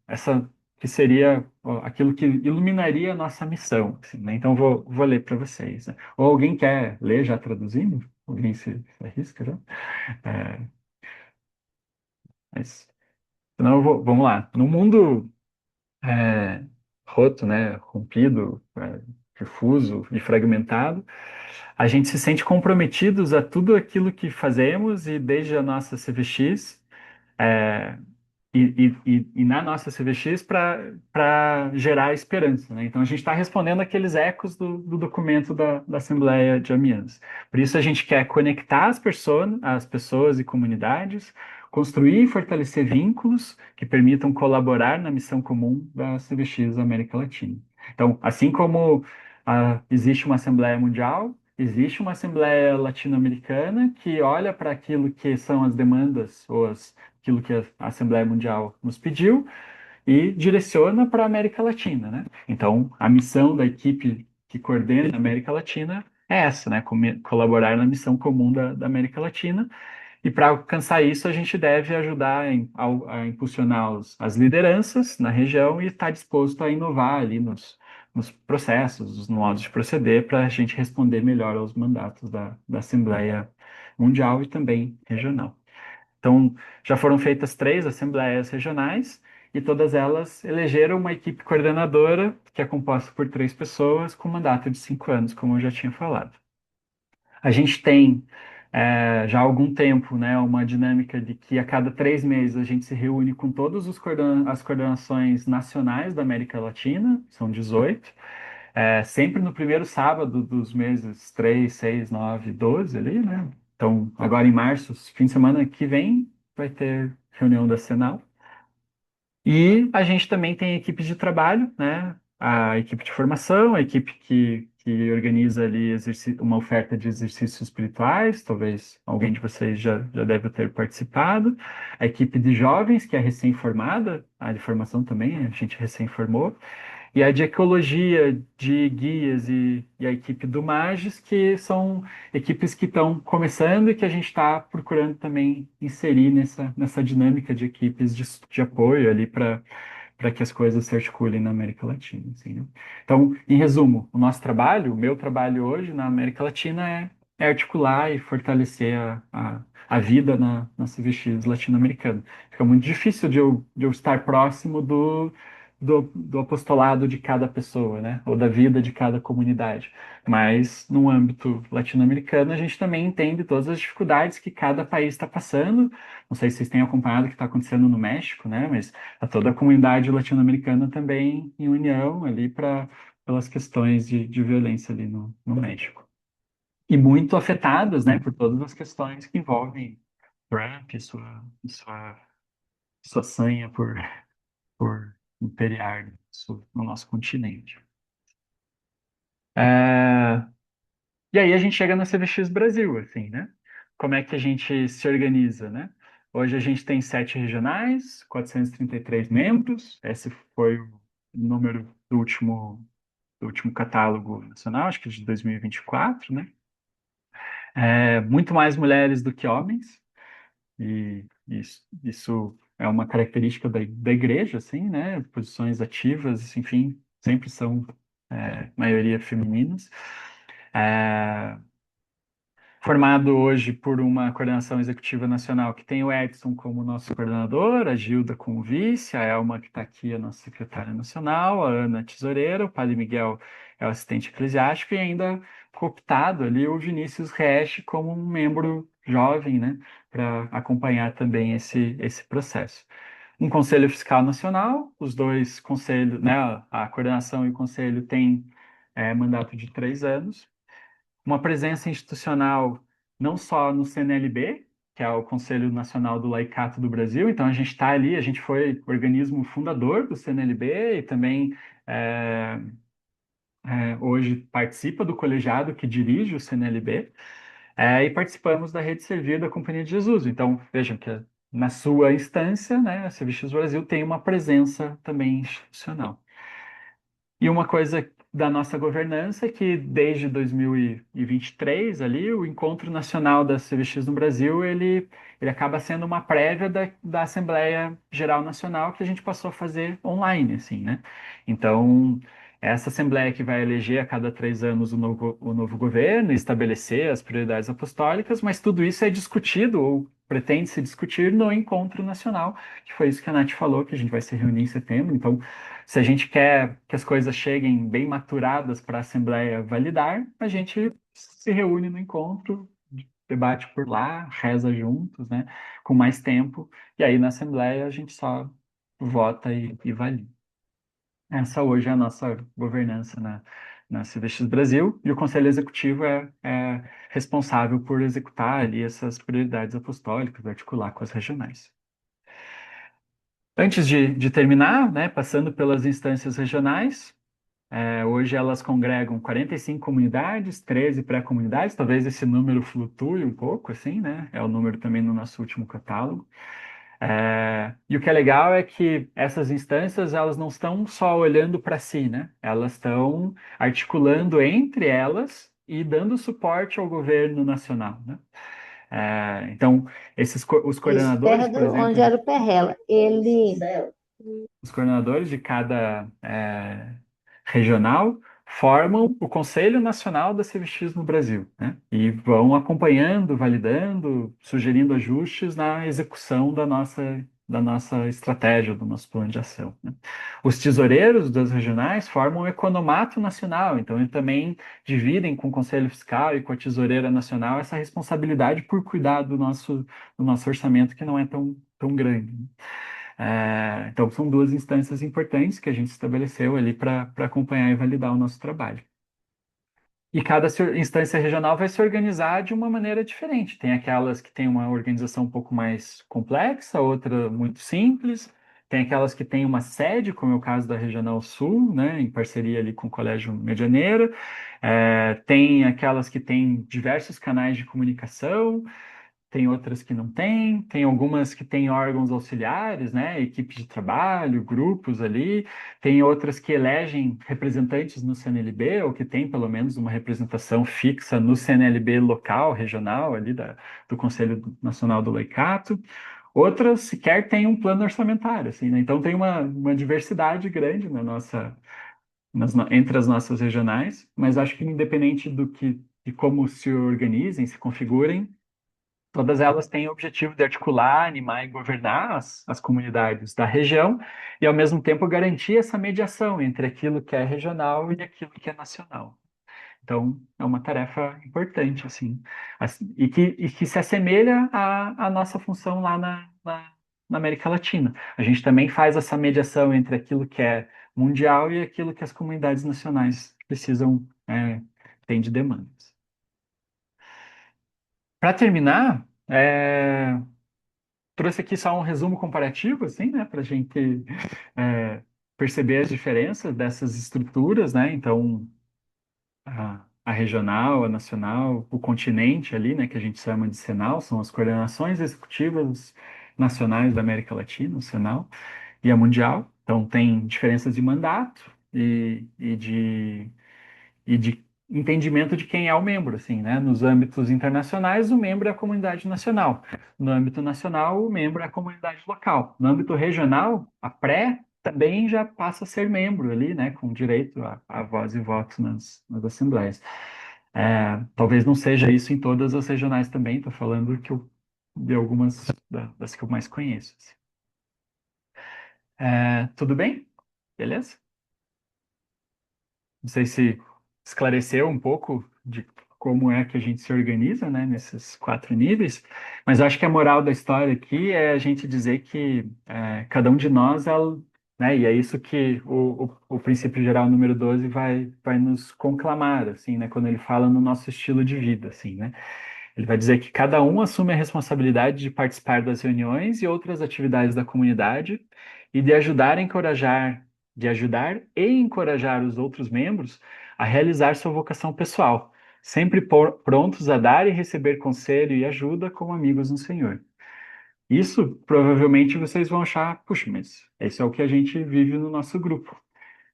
essa que seria aquilo que iluminaria a nossa missão, assim, né? Então vou ler para vocês, né? Ou alguém quer ler já traduzindo? Alguém se arrisca já? É, mas, senão vamos lá. No mundo roto, né, rompido, difuso e fragmentado, a gente se sente comprometidos a tudo aquilo que fazemos e desde a nossa CVX, é, e na nossa CVX para gerar esperança, né? Então a gente está respondendo aqueles ecos do documento da Assembleia de Amiens. Por isso a gente quer conectar as pessoas e comunidades, construir e fortalecer vínculos que permitam colaborar na missão comum da CVX da América Latina. Então, assim como existe uma Assembleia Mundial, existe uma Assembleia Latino-Americana que olha para aquilo que são as demandas ou aquilo que a Assembleia Mundial nos pediu e direciona para a América Latina, né? Então, a missão da equipe que coordena a América Latina é essa, né? Colaborar na missão comum da América Latina. E para alcançar isso, a gente deve ajudar a impulsionar as lideranças na região e estar disposto a inovar ali nos processos, nos modos de proceder, para a gente responder melhor aos mandatos da Assembleia Mundial e também regional. Então, já foram feitas 3 assembleias regionais e todas elas elegeram uma equipe coordenadora, que é composta por 3 pessoas, com mandato de 5 anos, como eu já tinha falado. A gente tem já há algum tempo, né, uma dinâmica de que a cada 3 meses a gente se reúne com todas as coordenações nacionais da América Latina, são 18, sempre no primeiro sábado dos meses 3, 6, 9, 12 ali, né? Então, agora em março, fim de semana que vem, vai ter reunião da Senal. E a gente também tem equipes de trabalho, né? A equipe de formação, a equipe que organiza ali uma oferta de exercícios espirituais, talvez alguém de vocês já deve ter participado. A equipe de jovens, que é recém-formada, a de formação também, a gente recém-formou. E a de ecologia, de guias e a equipe do Magis, que são equipes que estão começando e que a gente está procurando também inserir nessa dinâmica de equipes de apoio ali para que as coisas se articulem na América Latina. Assim, né? Então, em resumo, o nosso trabalho, o meu trabalho hoje na América Latina é articular e fortalecer a vida na CVX latino-americana. Fica muito difícil de eu estar próximo do apostolado de cada pessoa, né? Ou da vida de cada comunidade. Mas, no âmbito latino-americano, a gente também entende todas as dificuldades que cada país está passando. Não sei se vocês têm acompanhado o que está acontecendo no México, né? Mas a toda a comunidade latino-americana também em união ali pelas questões de violência ali no México. E muito afetadas, né, por todas as questões que envolvem Trump e sua sanha por imperiar no nosso continente. E aí a gente chega na CVX Brasil, assim, né? Como é que a gente se organiza, né? Hoje a gente tem 7 regionais, 433 membros. Esse foi o número do último catálogo nacional, acho que de 2024, né? Muito mais mulheres do que homens. E isso é uma característica da igreja, assim, né? Posições ativas, enfim, sempre são maioria femininas. É, Formado hoje por uma coordenação executiva nacional que tem o Edson como nosso coordenador, a Gilda como vice, a Elma que está aqui, a nossa secretária nacional, a Ana tesoureira, o Padre Miguel é o assistente eclesiástico e ainda cooptado ali o Vinícius Resch como um membro jovem, né, para acompanhar também esse processo. Um Conselho Fiscal Nacional, os dois conselhos, né, a coordenação e o conselho têm mandato de 3 anos, uma presença institucional não só no CNLB, que é o Conselho Nacional do Laicato do Brasil, então a gente está ali, a gente foi organismo fundador do CNLB e também hoje participa do colegiado que dirige o CNLB, e participamos da Rede Servir da Companhia de Jesus. Então, vejam que na sua instância, né, a CVX Brasil tem uma presença também institucional. E uma coisa da nossa governança é que desde 2023 ali o Encontro Nacional das CVX no Brasil ele acaba sendo uma prévia da Assembleia Geral Nacional que a gente passou a fazer online, assim, né? Então essa Assembleia que vai eleger a cada 3 anos o novo governo, estabelecer as prioridades apostólicas, mas tudo isso é discutido ou pretende se discutir no Encontro Nacional, que foi isso que a Nath falou, que a gente vai se reunir em setembro. Então se a gente quer que as coisas cheguem bem maturadas para a Assembleia validar, a gente se reúne no encontro, debate por lá, reza juntos, né, com mais tempo, e aí na Assembleia a gente só vota e valida. Essa hoje é a nossa governança na CVX Brasil, e o Conselho Executivo é responsável por executar ali essas prioridades apostólicas, articular com as regionais. Antes de terminar, né, passando pelas instâncias regionais, hoje elas congregam 45 comunidades, 13 pré-comunidades, talvez esse número flutue um pouco, assim, né? É o número também no nosso último catálogo. E o que é legal é que essas instâncias elas não estão só olhando para si, né? Elas estão articulando entre elas e dando suporte ao governo nacional, né? Então, os Isso, coordenadores, terra por onde exemplo, era o Perrela. Ele os coordenadores de cada regional formam o Conselho Nacional da CVX no Brasil, né? E vão acompanhando, validando, sugerindo ajustes na execução da nossa estratégia, do nosso plano de ação, né? Os tesoureiros das regionais formam o Economato Nacional, então eles também dividem com o Conselho Fiscal e com a Tesoureira Nacional essa responsabilidade por cuidar do nosso orçamento, que não é tão grande, né? Então, são duas instâncias importantes que a gente estabeleceu ali para acompanhar e validar o nosso trabalho. E cada instância regional vai se organizar de uma maneira diferente. Tem aquelas que têm uma organização um pouco mais complexa, outra muito simples. Tem aquelas que têm uma sede, como é o caso da Regional Sul, né, em parceria ali com o Colégio Medianeira. Tem aquelas que têm diversos canais de comunicação. Tem outras que não têm, tem algumas que têm órgãos auxiliares, né, equipes de trabalho, grupos ali, tem outras que elegem representantes no CNLB, ou que tem pelo menos uma representação fixa no CNLB local, regional, ali do Conselho Nacional do Laicato. Outras sequer têm um plano orçamentário, assim, né? Então tem uma diversidade grande entre as nossas regionais, mas acho que independente de como se organizem, se configurem, todas elas têm o objetivo de articular, animar e governar as comunidades da região e, ao mesmo tempo, garantir essa mediação entre aquilo que é regional e aquilo que é nacional. Então, é uma tarefa importante, assim, e que se assemelha à nossa função lá na América Latina. A gente também faz essa mediação entre aquilo que é mundial e aquilo que as comunidades nacionais precisam, têm de demandas. Para terminar, trouxe aqui só um resumo comparativo, assim, né, para a gente perceber as diferenças dessas estruturas, né? Então, a regional, a nacional, o continente ali, né, que a gente chama de Senal, são as coordenações executivas nacionais da América Latina, o Senal, e a mundial. Então, tem diferenças de mandato e de entendimento de quem é o membro, assim, né? Nos âmbitos internacionais, o membro é a comunidade nacional. No âmbito nacional, o membro é a comunidade local. No âmbito regional, a pré também já passa a ser membro ali, né? Com direito a voz e voto nas assembleias. Talvez não seja isso em todas as regionais também, estou falando de algumas das que eu mais conheço, assim. Tudo bem? Beleza? Não sei se esclareceu um pouco de como é que a gente se organiza, né, nesses 4 níveis, mas eu acho que a moral da história aqui é a gente dizer que cada um de nós, né, e é isso que o princípio geral número 12 vai nos conclamar, assim, né, quando ele fala no nosso estilo de vida, assim, né. Ele vai dizer que cada um assume a responsabilidade de participar das reuniões e outras atividades da comunidade e de ajudar e encorajar os outros membros a realizar sua vocação pessoal, sempre prontos a dar e receber conselho e ajuda como amigos no Senhor. Isso provavelmente vocês vão achar, puxa, mas isso é o que a gente vive no nosso grupo.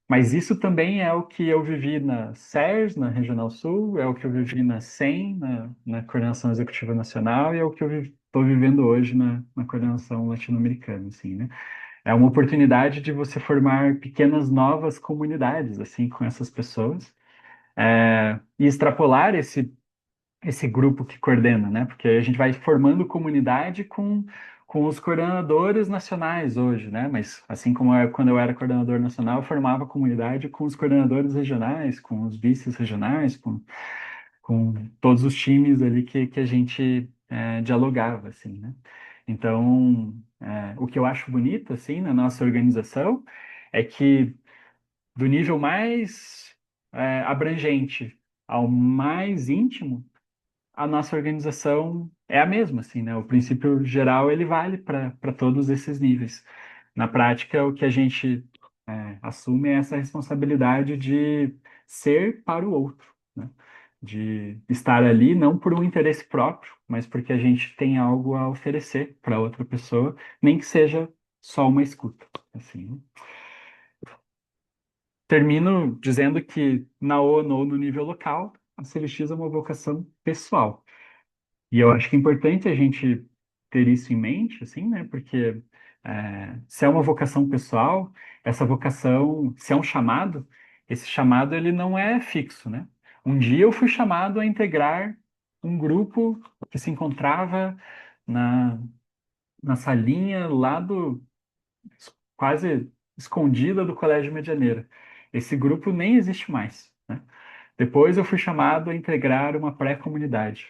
Mas isso também é o que eu vivi na SERS, na Regional Sul, é o que eu vivi na SEM, na Coordenação Executiva Nacional, e é o que eu estou vivendo hoje na Coordenação Latino-Americana, assim, né? É uma oportunidade de você formar pequenas novas comunidades, assim, com essas pessoas, e extrapolar esse grupo que coordena, né? Porque a gente vai formando comunidade com os coordenadores nacionais hoje, né? Mas assim como quando eu era coordenador nacional, eu formava comunidade com os coordenadores regionais, com os vices regionais, com todos os times ali que a gente dialogava, assim, né? Então, o que eu acho bonito, assim, na nossa organização é que do nível mais abrangente ao mais íntimo, a nossa organização é a mesma, assim, né? O princípio geral, ele vale para todos esses níveis. Na prática, o que a gente assume é essa responsabilidade de ser para o outro, né? de estar ali não por um interesse próprio, mas porque a gente tem algo a oferecer para outra pessoa, nem que seja só uma escuta, assim, né? Termino dizendo que na ONU ou no nível local, a CVX é uma vocação pessoal. E eu acho que é importante a gente ter isso em mente, assim, né? Porque se é uma vocação pessoal, essa vocação, se é um chamado, esse chamado ele não é fixo, né? Um dia eu fui chamado a integrar um grupo que se encontrava na, na salinha lá do quase escondida do Colégio Medianeira. Esse grupo nem existe mais, né? Depois eu fui chamado a integrar uma pré-comunidade.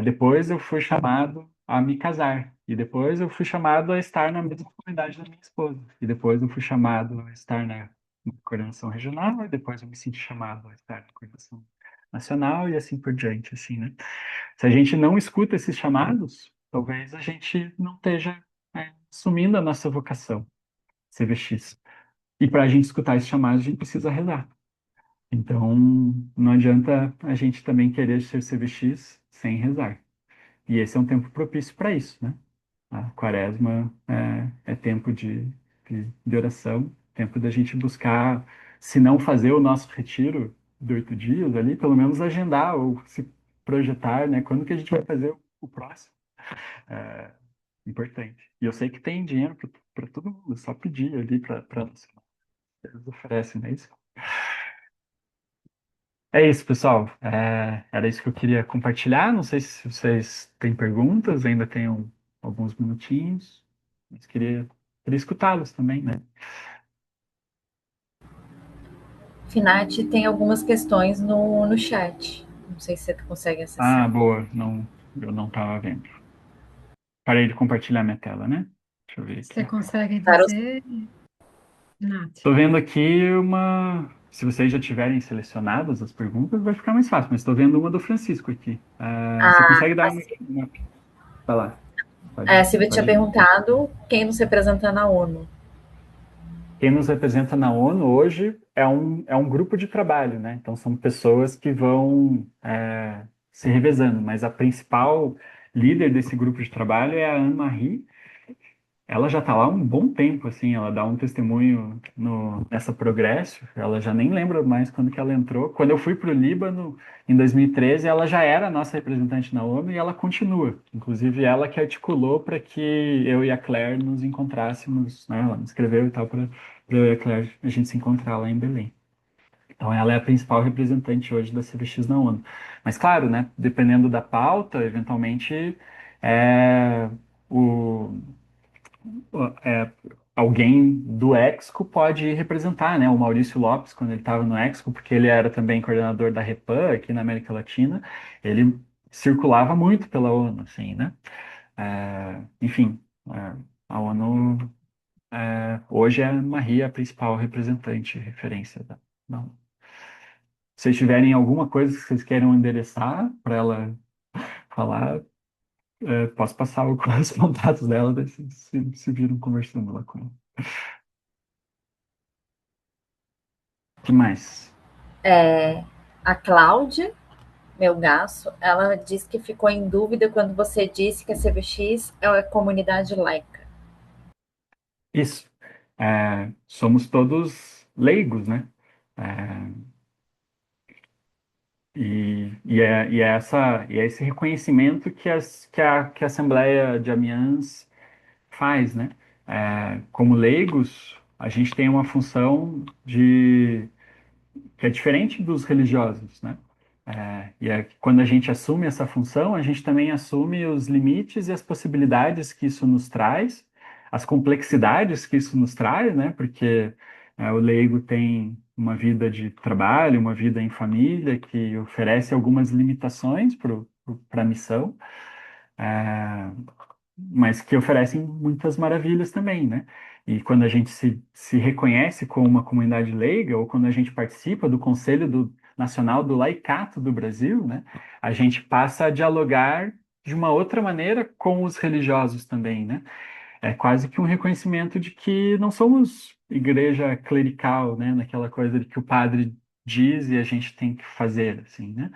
Depois eu fui chamado a me casar. E depois eu fui chamado a estar na mesma comunidade da minha esposa. E depois eu fui chamado a estar na coordenação regional. E depois eu me senti chamado a estar na coordenação nacional e assim por diante, assim, né? Se a gente não escuta esses chamados, talvez a gente não esteja assumindo a nossa vocação, CVX. E para a gente escutar esses chamados, a gente precisa rezar. Então, não adianta a gente também querer ser CVX sem rezar. E esse é um tempo propício para isso, né? A quaresma é tempo de oração, tempo da gente buscar, se não fazer o nosso retiro de 8 dias ali, pelo menos agendar ou se projetar, né? Quando que a gente vai fazer o próximo? É importante. E eu sei que tem dinheiro para todo mundo, é só pedir ali para eles oferecem, não é isso? É isso, pessoal. Era isso que eu queria compartilhar. Não sei se vocês têm perguntas, ainda tenho alguns minutinhos, mas queria escutá-los também, né? Finati tem algumas questões no chat. Não sei se você consegue Ah, acessar. boa. Não, eu não estava vendo. Parei de compartilhar minha tela, né? Deixa eu ver Você aqui. consegue Para os... dizer, Nath? Estou vendo aqui uma. Se vocês já tiverem selecionadas as perguntas, vai ficar mais fácil, mas estou vendo uma do Francisco aqui. Você consegue dar a, uma... Vai lá. a Pode, Silvia tinha pode. perguntado quem nos representa na ONU. Quem nos representa na ONU hoje é um grupo de trabalho, né? Então são pessoas que vão se revezando, mas a principal líder desse grupo de trabalho é a Anne-Marie. Ela já está lá há um bom tempo, assim, ela dá um testemunho nessa Progresso, ela já nem lembra mais quando que ela entrou. Quando eu fui para o Líbano, em 2013, ela já era a nossa representante na ONU e ela continua. Inclusive, ela que articulou para que eu e a Claire nos encontrássemos, né? Ela me escreveu e tal, para eu e a Claire a gente se encontrar lá em Belém. Então, ela é a principal representante hoje da CVX na ONU. Mas, claro, né, dependendo da pauta, eventualmente, é, o é, alguém do Exco pode representar, né? O Maurício Lopes, quando ele estava no Exco, porque ele era também coordenador da REPAN aqui na América Latina, ele circulava muito pela ONU, assim, né? Enfim, a ONU hoje é a Maria a principal representante, referência da. Não. Se vocês tiverem alguma coisa que vocês queiram endereçar para ela falar, posso passar os contatos dela, daí vocês se viram conversando lá com ela. O que mais? A Cláudia Melgaço, ela disse que ficou em dúvida quando você disse que a CVX é a comunidade laica. Isso. Somos todos leigos, né? É, e é esse reconhecimento que a Assembleia de Amiens faz, né? Como leigos, a gente tem uma função que é diferente dos religiosos, né? Quando a gente assume essa função, a gente também assume os limites e as possibilidades que isso nos traz, as complexidades que isso nos traz, né? Porque o leigo tem uma vida de trabalho, uma vida em família, que oferece algumas limitações para a missão. É, mas que oferecem muitas maravilhas também, né? E quando a gente se reconhece como uma comunidade leiga, ou quando a gente participa do Conselho Nacional do Laicato do Brasil, né? A gente passa a dialogar de uma outra maneira com os religiosos também, né? É quase que um reconhecimento de que não somos igreja clerical, né? Naquela coisa de que o padre diz e a gente tem que fazer, assim, né?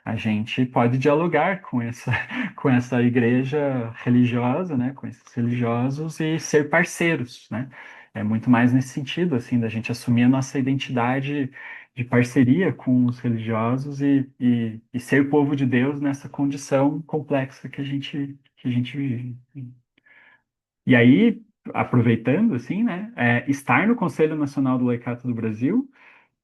a gente pode dialogar com essa, com essa igreja religiosa, né, com esses religiosos e ser parceiros, né? É muito mais nesse sentido, assim, da gente assumir a nossa identidade de parceria com os religiosos e ser povo de Deus nessa condição complexa que a gente vive. E aí, aproveitando, assim, né, estar no Conselho Nacional do Laicato do Brasil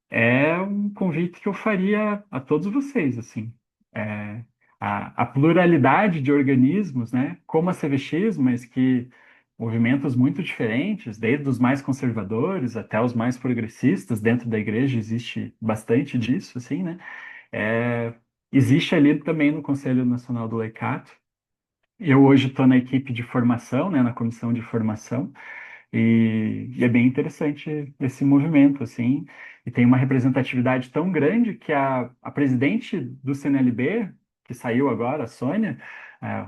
é um convite que eu faria a todos vocês, assim. É, a pluralidade de organismos, né, como a CVX, mas que movimentos muito diferentes, desde os mais conservadores até os mais progressistas, dentro da igreja existe bastante disso, assim, né? É, existe ali também no Conselho Nacional do Laicato. Eu hoje estou na equipe de formação, né, na comissão de formação, e é bem interessante esse movimento, assim, e tem uma representatividade tão grande que a presidente do CNLB, que saiu agora, a Sônia,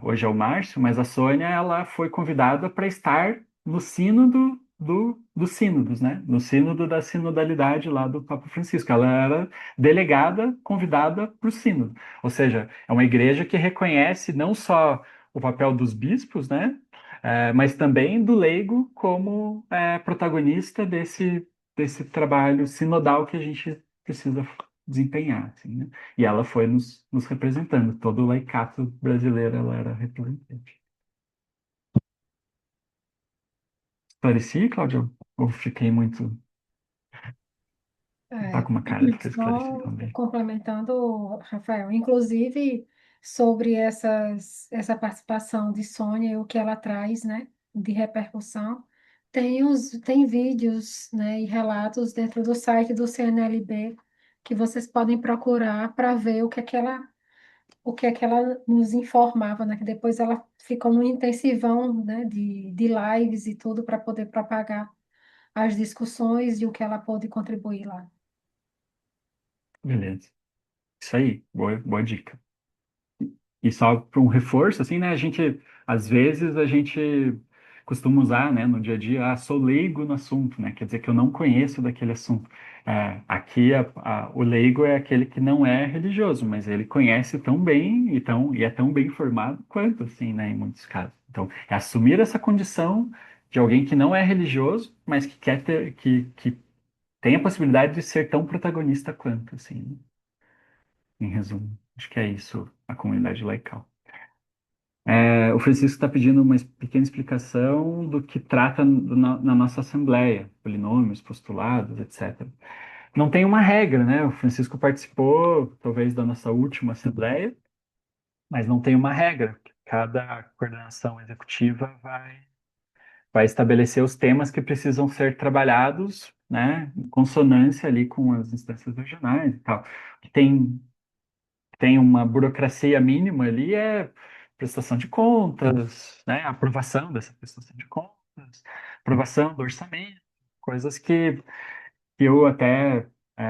hoje é o Márcio, mas a Sônia, ela foi convidada para estar no sínodo dos sínodos, né? No sínodo da sinodalidade lá do Papa Francisco. Ela era delegada, convidada para o sínodo. Ou seja, é uma igreja que reconhece não só o papel dos bispos, né? Mas também do leigo como protagonista desse trabalho sinodal que a gente precisa desempenhar, assim, né? E ela foi nos representando, todo o laicato brasileiro ela era representante. Esclareci, Cláudio? Ou fiquei muito... Tá É, com uma cara de ter esclarecido só também. complementando, Rafael, inclusive sobre essa participação de Sônia e o que ela traz, né, de repercussão, tem vídeos, né, e relatos dentro do site do CNLB que vocês podem procurar para ver o que é que ela nos informava, né, que depois ela ficou no intensivão, né, de lives e tudo para poder propagar as discussões e o que ela pôde contribuir lá. Beleza. Isso aí, boa dica. E só para um reforço, assim, né? Às vezes, a gente costuma usar, né, no dia a dia, sou leigo no assunto, né? Quer dizer que eu não conheço daquele assunto. Aqui, o leigo é aquele que não é religioso, mas ele conhece tão bem e é tão bem informado quanto, assim, né, em muitos casos. Então, é assumir essa condição de alguém que não é religioso, mas que quer ter, que tem a possibilidade de ser tão protagonista quanto, assim, né? Em resumo. Acho que é isso, a comunidade laical. O Francisco está pedindo uma pequena explicação do que trata na nossa Assembleia, polinômios, postulados, etc. Não tem uma regra, né? O Francisco participou, talvez, da nossa última Assembleia, mas não tem uma regra. Cada coordenação executiva vai estabelecer os temas que precisam ser trabalhados, né, em consonância ali com as instâncias regionais e tal. Tem uma burocracia mínima ali, prestação de contas, né? Aprovação dessa prestação de contas, aprovação do orçamento, coisas que eu até,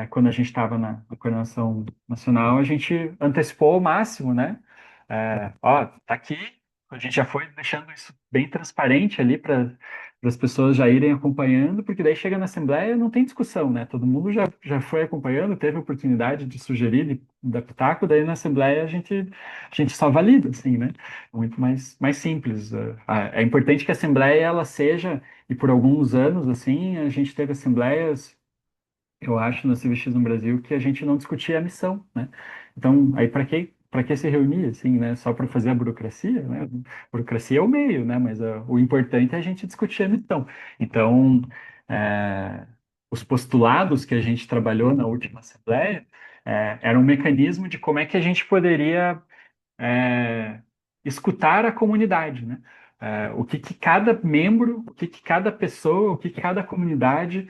quando a gente estava na coordenação nacional, a gente antecipou ao máximo, né? Ó, tá aqui, a gente já foi deixando isso bem transparente ali para as pessoas já irem acompanhando, porque daí chega na Assembleia não tem discussão, né? Todo mundo já foi acompanhando, teve oportunidade de sugerir, de dar pitaco, daí na Assembleia a gente só valida, assim, né? Muito mais simples. É importante que a Assembleia ela seja, e por alguns anos, assim, a gente teve assembleias eu acho, no CVX no Brasil, que a gente não discutia a missão, né? Então, aí para que se reunir, assim, né? Só para fazer a burocracia, né? Burocracia é o meio, né? Mas o importante é a gente discutir a missão. Então, é, os postulados que a gente trabalhou na última Assembleia era um mecanismo de como é que a gente poderia é, escutar a comunidade, né? O que que cada membro, o que que cada pessoa, o que que cada comunidade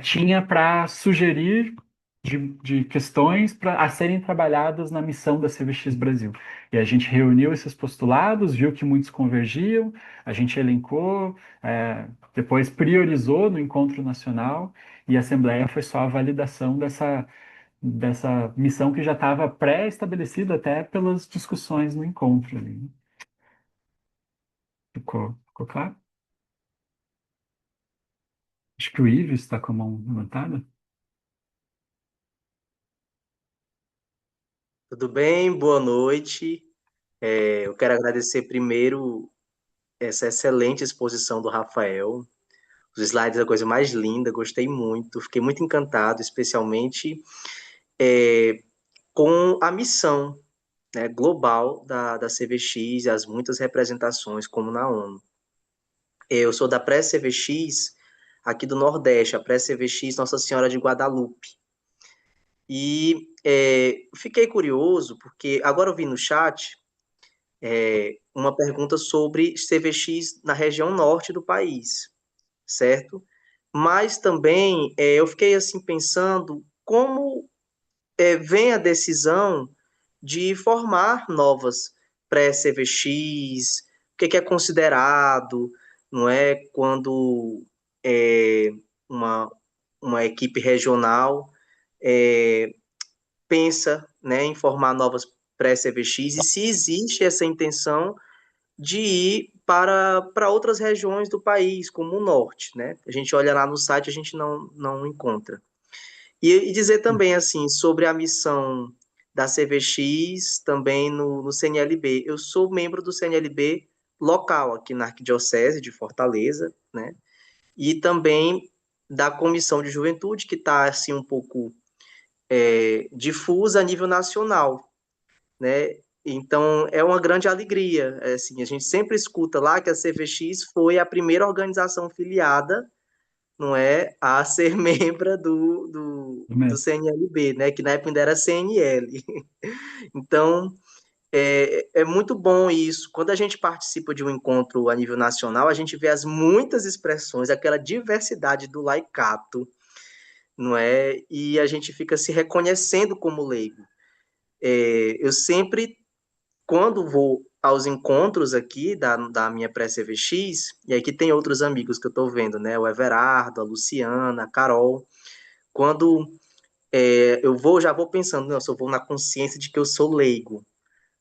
tinha para sugerir de questões a serem trabalhadas na missão da CVX Brasil. E a gente reuniu esses postulados, viu que muitos convergiam, a gente elencou, depois priorizou no encontro nacional e a Assembleia foi só a validação dessa missão que já estava pré-estabelecida até pelas discussões no encontro ali, né? Ficou claro? Acho que o Ives está com a mão levantada. Tudo bem? Boa noite. Eu quero agradecer primeiro essa excelente exposição do Rafael. Os slides é a coisa mais linda, gostei muito, fiquei muito encantado, especialmente com a missão, né, global da CVX e as muitas representações, como na ONU. Eu sou da pré-CVX aqui do Nordeste, a pré-CVX Nossa Senhora de Guadalupe. E fiquei curioso, porque agora eu vi no chat uma pergunta sobre CVX na região norte do país, certo? Mas também eu fiquei assim pensando como vem a decisão de formar novas pré-CVX, o que é considerado, não é? Quando é, uma, uma equipe regional é, pensa, né, em formar novas pré-CVX e se existe essa intenção de ir para outras regiões do país, como o norte, né? A gente olha lá no site, a gente não encontra. E dizer também, assim, sobre a missão da CVX, também no CNLB. Eu sou membro do CNLB local, aqui na Arquidiocese de Fortaleza, né? E também da Comissão de Juventude, que está, assim, um pouco difusa a nível nacional, né? Então, é uma grande alegria. Assim, a gente sempre escuta lá que a CVX foi a primeira organização filiada, não é, a ser membro do Mesmo. CNLB, né? Que na época ainda era CNL. Então, é muito bom isso. Quando a gente participa de um encontro a nível nacional, a gente vê as muitas expressões, aquela diversidade do laicato, não é? E a gente fica se reconhecendo como leigo. Eu sempre quando vou aos encontros aqui da minha pré-CVX, e aqui tem outros amigos que eu estou vendo, né? O Everardo, a Luciana, a Carol. Quando eu vou, já vou pensando, não, eu vou na consciência de que eu sou leigo,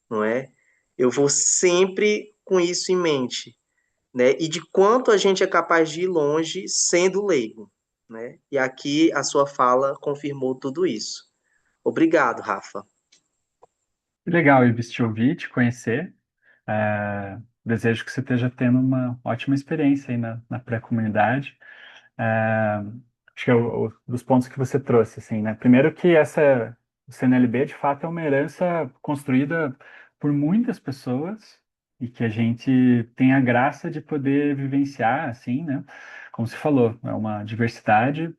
não é? Eu vou sempre com isso em mente, né? E de quanto a gente é capaz de ir longe sendo leigo, né? E aqui a sua fala confirmou tudo isso. Obrigado, Rafa. Legal, Ives, te ouvir, te conhecer. Desejo que você esteja tendo uma ótima experiência aí na pré-comunidade. É, acho que é dos pontos que você trouxe, assim, né? Primeiro que o CNLB, de fato, é uma herança construída por muitas pessoas e que a gente tem a graça de poder vivenciar, assim, né? Como você falou, é uma diversidade,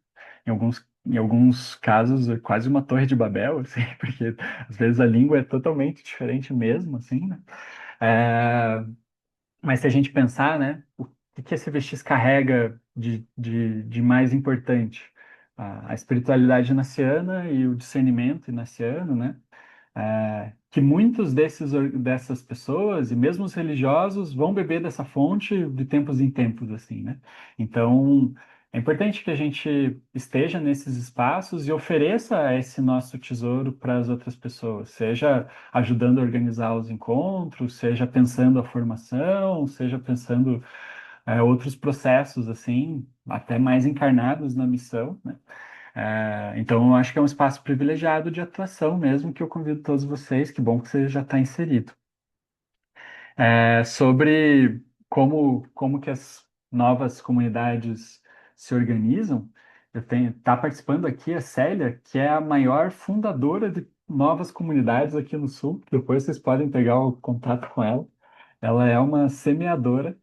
em alguns casos, é quase uma torre de Babel, assim, porque às vezes a língua é totalmente diferente mesmo, assim, né? É, mas se a gente pensar, né, o que a CVX carrega de mais importante? A espiritualidade inaciana e o discernimento inaciano, né? Que muitos dessas pessoas, e mesmo os religiosos, vão beber dessa fonte de tempos em tempos, assim, né? Então, é importante que a gente esteja nesses espaços e ofereça esse nosso tesouro para as outras pessoas, seja ajudando a organizar os encontros, seja pensando a formação, seja pensando outros processos, assim, até mais encarnados na missão, né? Então, eu acho que é um espaço privilegiado de atuação mesmo, que eu convido todos vocês, que bom que você já está inserido. Sobre como que as novas comunidades se organizam, tá participando aqui a Célia, que é a maior fundadora de novas comunidades aqui no Sul. Depois vocês podem pegar o contato com ela. Ela é uma semeadora.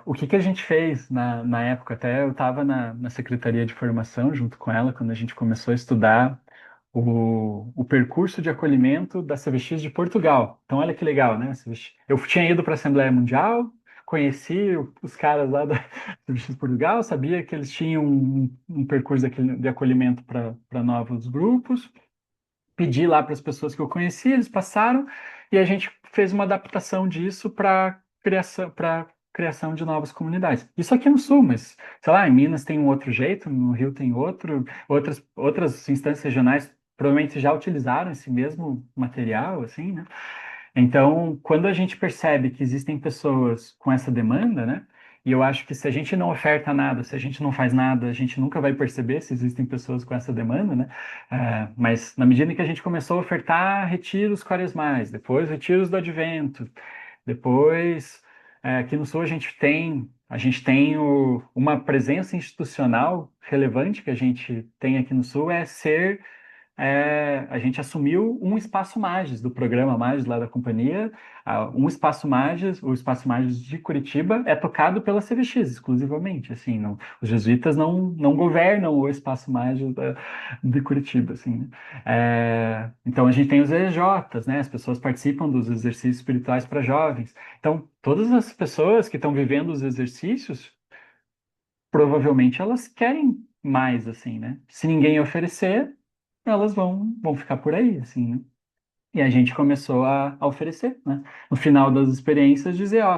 O que a gente fez na época? Até eu estava na Secretaria de Formação junto com ela, quando a gente começou a estudar o percurso de acolhimento da CVX de Portugal. Então, olha que legal, né? Eu tinha ido para a Assembleia Mundial, conheci os caras lá da CVX de Portugal, sabia que eles tinham um percurso de acolhimento para novos grupos, pedi lá para as pessoas que eu conhecia, eles passaram, e a gente fez uma adaptação disso para criação de novas comunidades. Isso aqui no Sul, mas, sei lá, em Minas tem um outro jeito, no Rio tem outro, outras instâncias regionais provavelmente já utilizaram esse mesmo material, assim, né? Então, quando a gente percebe que existem pessoas com essa demanda, né? E eu acho que se a gente não oferta nada, se a gente não faz nada, a gente nunca vai perceber se existem pessoas com essa demanda, né? Mas na medida em que a gente começou a ofertar retiros quaresmais, depois retiros do Advento, depois aqui no Sul a gente tem uma presença institucional relevante que a gente tem aqui no Sul a gente assumiu um espaço Magis do programa Magis lá da companhia. Um espaço Magis, o espaço Magis de Curitiba é tocado pela CVX exclusivamente, assim, os jesuítas não governam o espaço Magis de Curitiba, assim, né? Então a gente tem os EJs, né? As pessoas participam dos exercícios espirituais para jovens. Então todas as pessoas que estão vivendo os exercícios provavelmente elas querem mais, assim, né? Se ninguém oferecer, elas vão ficar por aí, assim, né? E a gente começou a oferecer, né? No final das experiências, dizer, ó,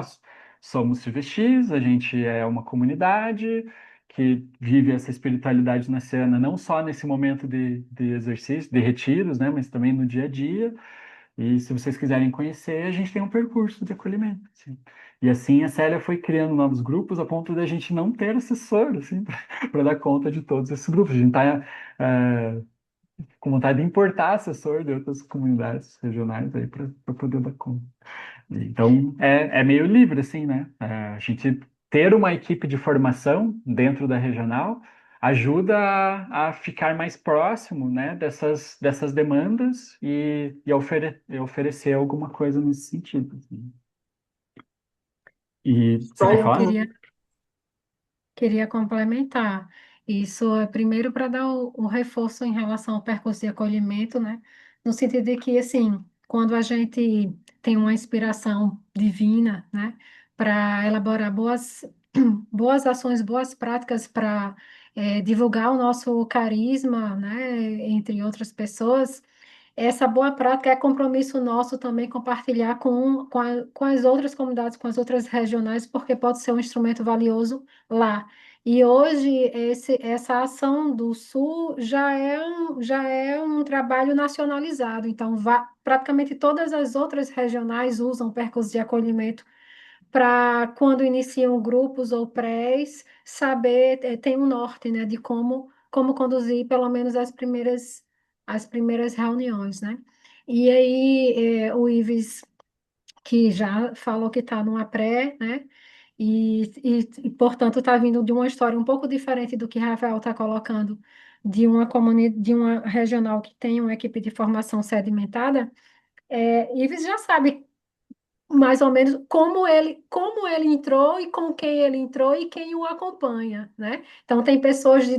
somos CVX, a gente é uma comunidade que vive essa espiritualidade na cena, não só nesse momento de exercício, de retiros, né? Mas também no dia a dia. E se vocês quiserem conhecer, a gente tem um percurso de acolhimento, assim. E assim a Célia foi criando novos grupos a ponto de a gente não ter assessor, assim, para dar conta de todos esses grupos. A gente está com vontade de importar assessor de outras comunidades regionais aí para poder dar conta. Então, é meio livre, assim, né? A gente ter uma equipe de formação dentro da regional ajuda a ficar mais próximo, né, dessas demandas e oferecer alguma coisa nesse sentido, assim. E você quer Eu Só falar? queria complementar. Isso é primeiro para dar o reforço em relação ao percurso de acolhimento, né? No sentido de que, assim, quando a gente tem uma inspiração divina, né, para elaborar boas ações, boas práticas para divulgar o nosso carisma, né, entre outras pessoas. Essa boa prática é compromisso nosso também compartilhar com as outras comunidades, com as outras regionais, porque pode ser um instrumento valioso lá. E hoje, essa ação do Sul já é um trabalho nacionalizado, então praticamente todas as outras regionais usam percursos de acolhimento para, quando iniciam grupos ou prés, saber, tem um norte, né, de como conduzir pelo menos as primeiras reuniões, né? E aí, o Ives, que já falou que está numa pré, né? Portanto, está vindo de uma história um pouco diferente do que Rafael está colocando, de uma comunidade, de uma regional que tem uma equipe de formação sedimentada. Ives já sabe mais ou menos como ele entrou e com quem ele entrou e quem o acompanha, né? Então tem pessoas de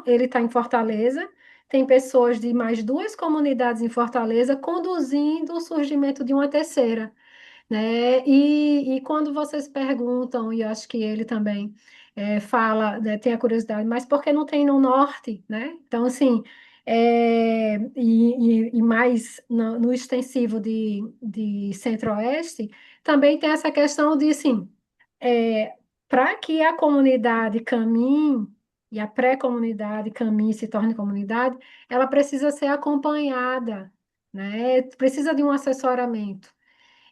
ele está em Fortaleza, tem pessoas de mais duas comunidades em Fortaleza conduzindo o surgimento de uma terceira, né? E quando vocês perguntam, e eu acho que ele também fala, né, tem a curiosidade, mas por que não tem no norte, né? Então, assim, e mais no extensivo de centro-oeste, também tem essa questão de, assim, para que a comunidade caminhe, e a pré-comunidade caminhe e se torne comunidade, ela precisa ser acompanhada, né? Precisa de um assessoramento.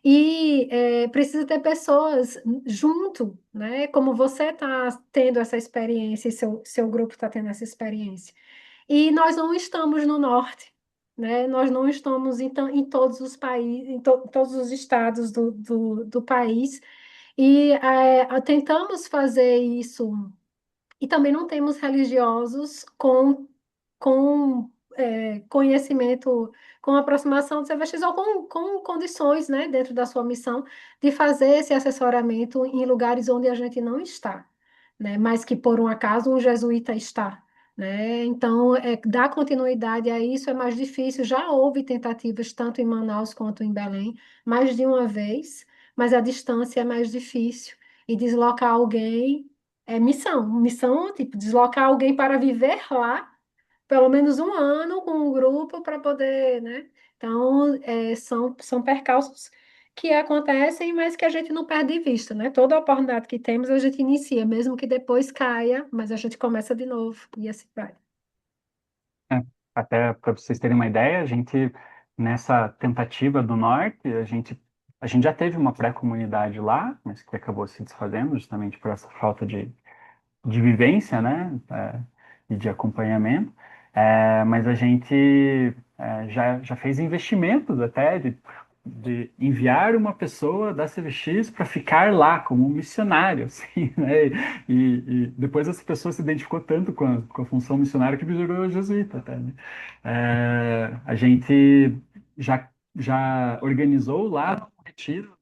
E precisa ter pessoas junto, né? Como você está tendo essa experiência e seu grupo está tendo essa experiência. E nós não estamos no norte, né? Nós não estamos em todos os países, todos os estados do país. E tentamos fazer isso e também não temos religiosos com conhecimento, com aproximação do CVX ou com condições, né, dentro da sua missão, de fazer esse assessoramento em lugares onde a gente não está, né, mas que por um acaso um jesuíta está. Né? Então, dar continuidade a isso é mais difícil. Já houve tentativas, tanto em Manaus quanto em Belém, mais de uma vez, mas a distância é mais difícil. E deslocar alguém missão, tipo, deslocar alguém para viver lá, pelo menos um ano com um grupo para poder, né? Então, são percalços que acontecem, mas que a gente não perde de vista, né? Toda oportunidade que temos, a gente inicia, mesmo que depois caia, mas a gente começa de novo, e assim vai. É, Até para vocês terem uma ideia, a gente, nessa tentativa do norte, a gente a gente já teve uma pré-comunidade lá, mas que acabou se desfazendo justamente por essa falta de vivência, né, e de acompanhamento. Mas a gente já fez investimentos até de enviar uma pessoa da CVX para ficar lá como um missionário, assim, né? E depois essa pessoa se identificou tanto com a função missionária que virou jesuíta, até, né? A gente já organizou lá um retiro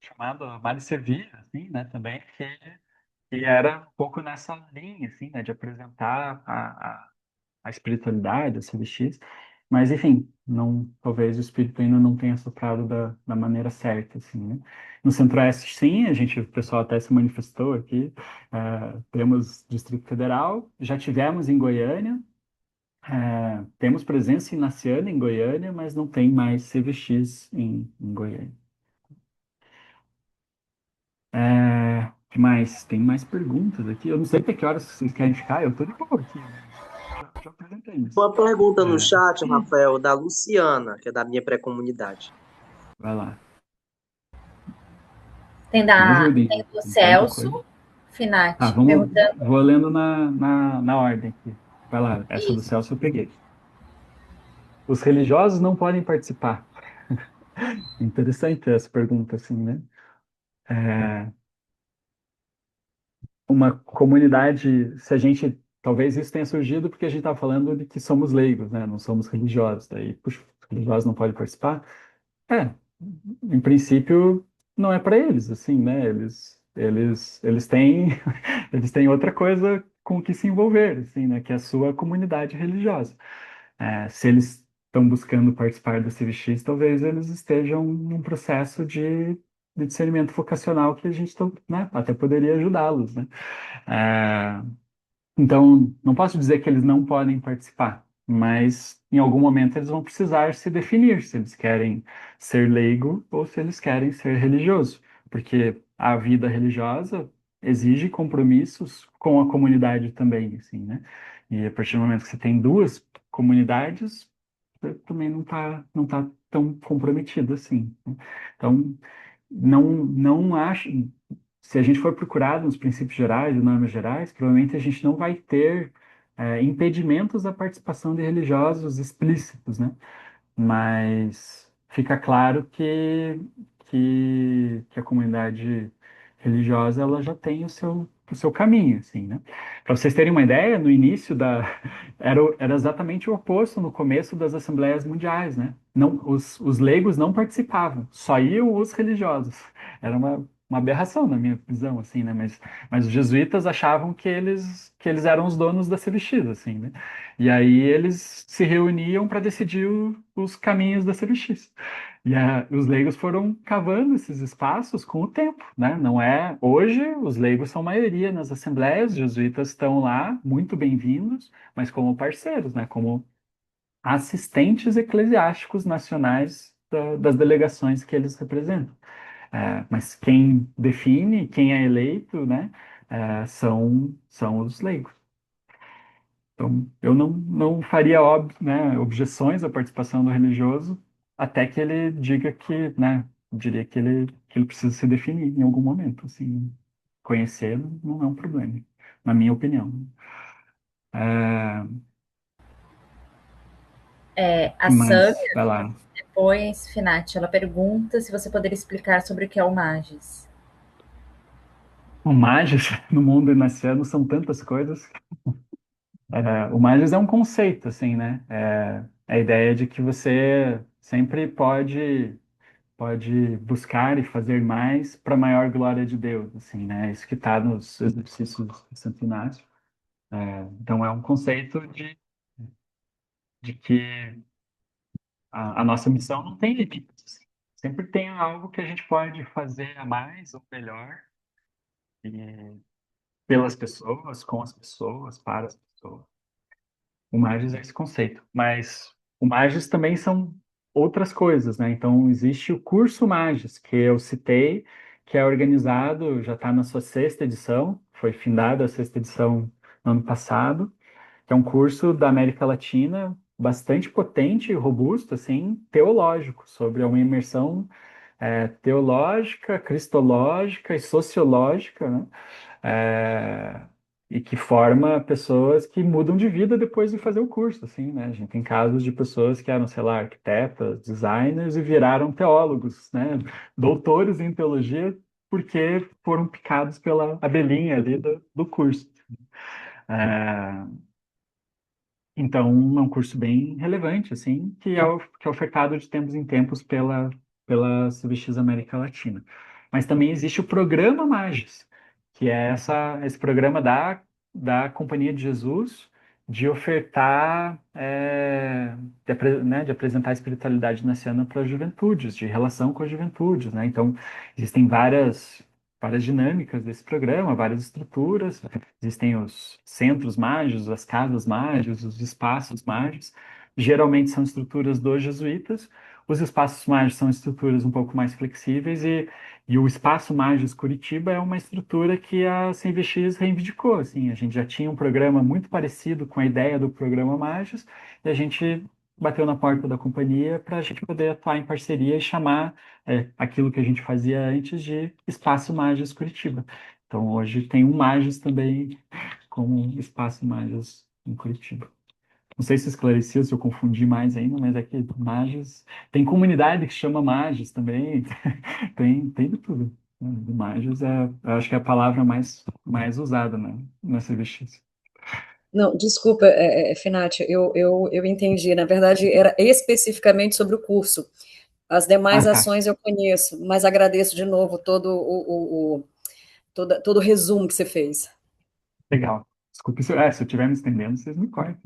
chamado Mari Servir, assim, né? Também que era um pouco nessa linha, assim, né, de apresentar a espiritualidade, a CVX, mas, enfim, não, talvez o espírito ainda não tenha soprado da maneira certa, assim, né. No Centro-Oeste, sim, o pessoal até se manifestou aqui, temos Distrito Federal, já tivemos em Goiânia, temos presença inaciana em Goiânia, mas não tem mais CVX em Goiânia. Que mais? Tem mais perguntas aqui. Eu não sei até que horas vocês querem ficar, eu tô de boa aqui. Já apresentei isso. Uma pergunta no chat, Rafael, da Luciana, que é da minha pré-comunidade. Vai lá. Tem Me ajudem, tem gente. do Tem tanta coisa. Celso Finati Vamos, perguntando vou lendo na ordem aqui. Vai lá, essa do isso. Celso eu peguei. Os religiosos não podem participar. Interessante essa pergunta, assim, né? Uma comunidade, se a gente, talvez isso tenha surgido porque a gente está falando de que somos leigos, né? Não somos religiosos. Daí, puxa, os religiosos não podem participar. É, em princípio, não é para eles, assim, né? Eles têm, eles têm outra coisa com que se envolver, assim, né? Que é a sua comunidade religiosa. Se eles estão buscando participar da CVX, talvez eles estejam num processo de discernimento vocacional que a gente, né? Até poderia ajudá-los, né? É, então, não posso dizer que eles não podem participar, mas em algum momento eles vão precisar se definir se eles querem ser leigo ou se eles querem ser religioso, porque a vida religiosa exige compromissos com a comunidade também, assim, né? E a partir do momento que você tem duas comunidades, você também não tá tão comprometido assim, né? Então, não acho, se a gente for procurar nos princípios gerais e normas gerais, provavelmente a gente não vai ter impedimentos à participação de religiosos explícitos, né? Mas fica claro que a comunidade religiosa ela já tem o seu caminho, assim, né? Para vocês terem uma ideia, no início era exatamente o oposto no começo das assembleias mundiais, né? Não, os leigos não participavam, só iam os religiosos. Era uma aberração na minha visão, assim, né? Mas os jesuítas achavam que eles eram os donos da CVX, assim, né? E aí eles se reuniam para decidir os caminhos da CVX. E os leigos foram cavando esses espaços com o tempo, né? Não é hoje os leigos são maioria nas assembleias, os jesuítas estão lá, muito bem-vindos, mas como parceiros, né? Como assistentes eclesiásticos nacionais das delegações que eles representam. Mas quem define, quem é eleito, né? São os leigos. Então, eu não faria, né, objeções à participação do religioso até que ele diga que, né, diria que ele precisa se definir em algum momento, assim, conhecer não é um problema, na minha opinião. A Mas, Sâmia, vai lá. depois, Finati, ela pergunta se você poderia explicar sobre o que é o Magis. O Magis, no mundo inaciano, são tantas coisas. O Magis é um conceito, assim, né? A ideia de que você sempre pode buscar e fazer mais para a maior glória de Deus, assim, né? Isso que está nos exercícios de Santo Inácio. Então, é um conceito de que a nossa missão não tem limites, assim. Sempre tem algo que a gente pode fazer a mais ou melhor e pelas pessoas, com as pessoas, para as pessoas. O Magis é esse conceito, mas o Magis também são outras coisas, né? Então, existe o curso Magis, que eu citei, que é organizado, já está na sua sexta edição, foi findada a sexta edição no ano passado, que é um curso da América Latina bastante potente e robusto, assim, teológico, sobre uma imersão teológica, cristológica e sociológica, né? É, e que forma pessoas que mudam de vida depois de fazer o curso, assim, né? A gente tem casos de pessoas que eram, sei lá, arquitetas, designers e viraram teólogos, né? Doutores em teologia porque foram picados pela abelhinha ali do curso. É, então, é um curso bem relevante, assim, que é ofertado de tempos em tempos pela CBX América Latina. Mas também existe o programa Magis, que é esse programa da Companhia de Jesus de ofertar, de apresentar a espiritualidade naciana para as juventudes, de relação com as juventudes, né? Então, existem várias dinâmicas desse programa, várias estruturas. Existem os centros mágicos, as casas mágicas, os espaços mágicos. Geralmente são estruturas dos jesuítas. Os espaços mágicos são estruturas um pouco mais flexíveis e o Espaço Mágicos Curitiba é uma estrutura que a CNVX reivindicou. Assim, a gente já tinha um programa muito parecido com a ideia do programa Mágicos e a gente bateu na porta da companhia para a gente poder atuar em parceria e chamar aquilo que a gente fazia antes de Espaço Mágicos Curitiba. Então, hoje tem um Magis também como Espaço Magis em Curitiba. Não sei se esclareceu, se eu confundi mais ainda, mas é que Magis... Tem comunidade que chama Magis também, tem de tudo. O Magis eu acho que é a palavra mais usada, né, na CVX. Não, desculpa, Finati, eu entendi. Na verdade, era especificamente sobre o curso. As Ah, demais tá. ações eu conheço, mas agradeço de novo todo o resumo que você fez. Legal. Desculpe se eu estiver me estendendo, vocês me cortem.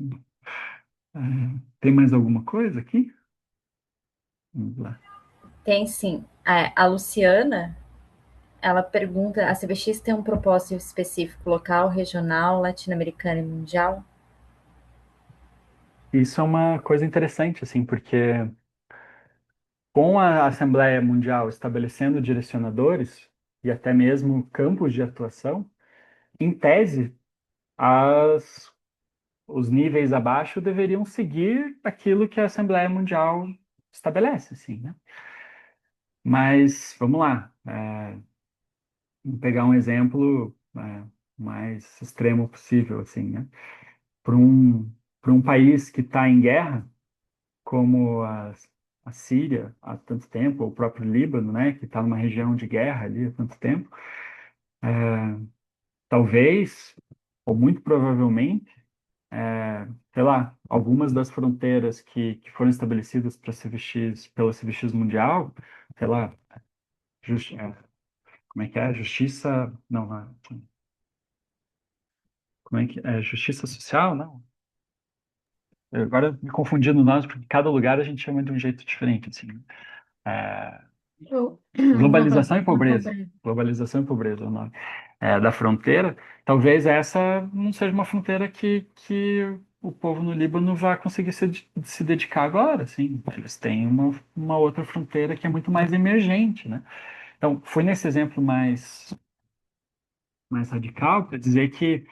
Tem mais alguma coisa aqui? Vamos lá. Tem sim. A Luciana, ela pergunta, a CBX tem um propósito específico local, regional, latino-americano e mundial? Isso é uma coisa interessante, assim, porque com a Assembleia Mundial estabelecendo direcionadores e até mesmo campos de atuação, em tese, as, os níveis abaixo deveriam seguir aquilo que a Assembleia Mundial estabelece, assim, né? Mas vamos lá, vamos pegar um exemplo mais extremo possível, assim, né? Para um país que está em guerra, como a Síria há tanto tempo, ou o próprio Líbano, né, que está numa região de guerra ali há tanto tempo, talvez, ou muito provavelmente, sei lá, algumas das fronteiras que foram estabelecidas para CVX, pela CVX Mundial, sei lá, como é que é? Justiça, não, como é que é? Justiça social, não? Eu agora me confundindo nós, porque cada lugar a gente chama de um jeito diferente, assim. É, Globalização e Uma pobreza. pobreza. Globalização e pobreza é o nome. Da fronteira. Talvez essa não seja uma fronteira que o povo no Líbano vá conseguir se dedicar agora, assim. Eles têm uma outra fronteira que é muito mais emergente, né? Então, foi nesse exemplo mais radical para dizer que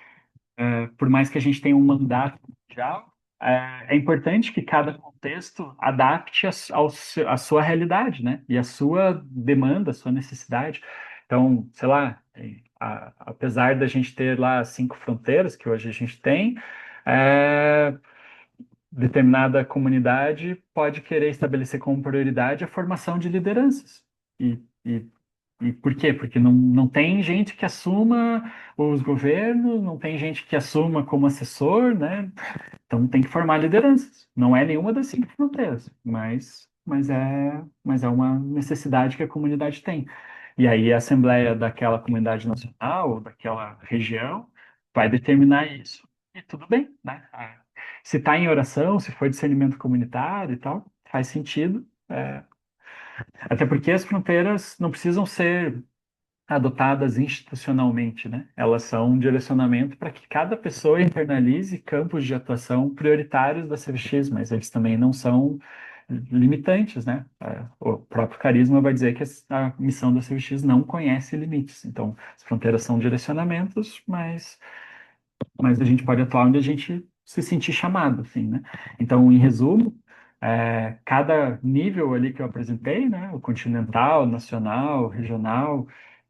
por mais que a gente tenha um mandato mundial, é importante que cada contexto adapte a sua realidade, né? E a sua demanda, a sua necessidade. Então, sei lá, apesar da gente ter lá 5 fronteiras, que hoje a gente tem, é, determinada comunidade pode querer estabelecer como prioridade a formação de lideranças. E por quê? Porque não tem gente que assuma os governos, não tem gente que assuma como assessor, né? Então tem que formar lideranças. Não é nenhuma das 5 fronteiras, mas é uma necessidade que a comunidade tem. E aí a Assembleia daquela comunidade nacional, ou daquela região, vai determinar isso. E tudo bem, né? Se está em oração, se for discernimento comunitário e tal, faz sentido. Até porque as fronteiras não precisam ser adotadas institucionalmente, né? Elas são um direcionamento para que cada pessoa internalize campos de atuação prioritários da CVX, mas eles também não são limitantes, né? O próprio carisma vai dizer que a missão da CVX não conhece limites. Então, as fronteiras são direcionamentos, mas a gente pode atuar onde a gente se sentir chamado, assim, né? Então, em resumo, Cada nível ali que eu apresentei, né, o continental, nacional, regional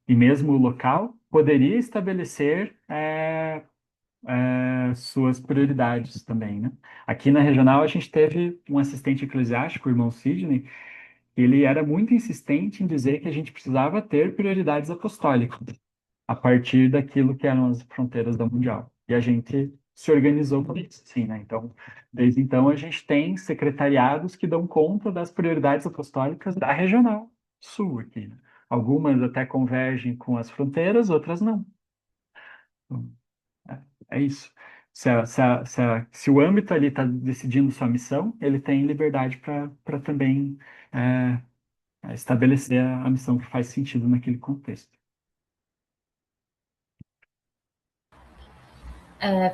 e mesmo o local, poderia estabelecer suas prioridades também, né? Aqui na regional a gente teve um assistente eclesiástico, o irmão Sidney, ele era muito insistente em dizer que a gente precisava ter prioridades apostólicas a partir daquilo que eram as fronteiras da Mundial. E a gente se organizou por isso, sim, né? Então, desde então, a gente tem secretariados que dão conta das prioridades apostólicas da regional sul aqui, né? Algumas até convergem com as fronteiras, outras não. Então, é isso. Se o âmbito ali está decidindo sua missão, ele tem liberdade para também estabelecer a missão que faz sentido naquele contexto.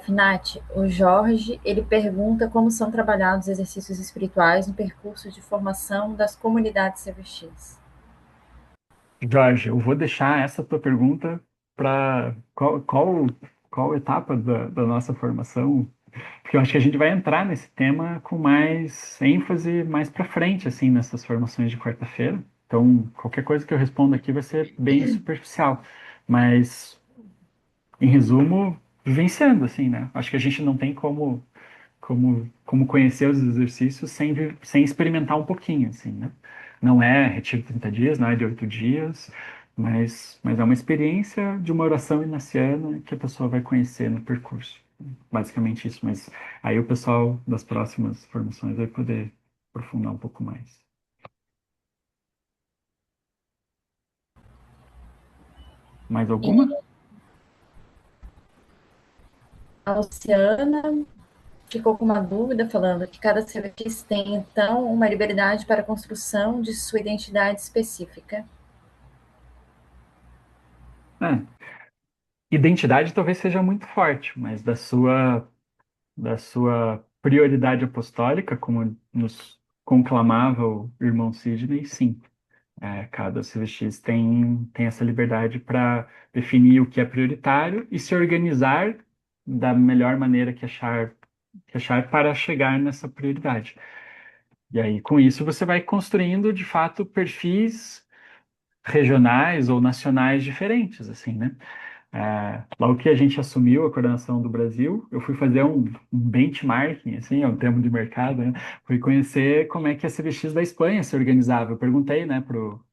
Finati, o Jorge, ele pergunta como são trabalhados exercícios espirituais no percurso de formação das comunidades CVX. Jorge, eu vou deixar essa tua pergunta para qual etapa da nossa formação, porque eu acho que a gente vai entrar nesse tema com mais ênfase mais para frente, assim, nessas formações de quarta-feira. Então, qualquer coisa que eu responda aqui vai ser bem superficial, mas, em resumo, vivenciando, assim, né? Acho que a gente não tem como conhecer os exercícios sem experimentar um pouquinho, assim, né? Não é retiro de 30 dias, não é de 8 dias, mas é uma experiência de uma oração inaciana que a pessoa vai conhecer no percurso. Basicamente isso, mas aí o pessoal das próximas formações vai poder aprofundar um pouco mais. Mais alguma? A Luciana ficou com uma dúvida falando que cada CVX tem, então, uma liberdade para a construção de sua identidade específica. É, identidade talvez seja muito forte, mas da sua prioridade apostólica, como nos conclamava o irmão Sidney, sim. Cada CVX tem essa liberdade para definir o que é prioritário e se organizar da melhor maneira que achar para chegar nessa prioridade. E aí, com isso, você vai construindo, de fato, perfis regionais ou nacionais diferentes, assim, né? Logo que a gente assumiu a coordenação do Brasil, eu fui fazer um benchmarking, assim, é um termo de mercado, né? Fui conhecer como é que a CVX da Espanha se organizava. Eu perguntei, né, pro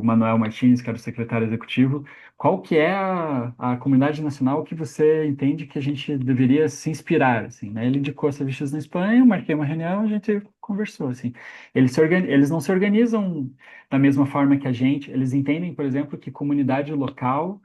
Manuel Martins, que era o secretário executivo, qual que é a comunidade nacional que você entende que a gente deveria se inspirar, assim, né? Ele indicou a CVX na Espanha, eu marquei uma reunião, a gente conversou, assim. Eles não se organizam da mesma forma que a gente, eles entendem, por exemplo, que comunidade local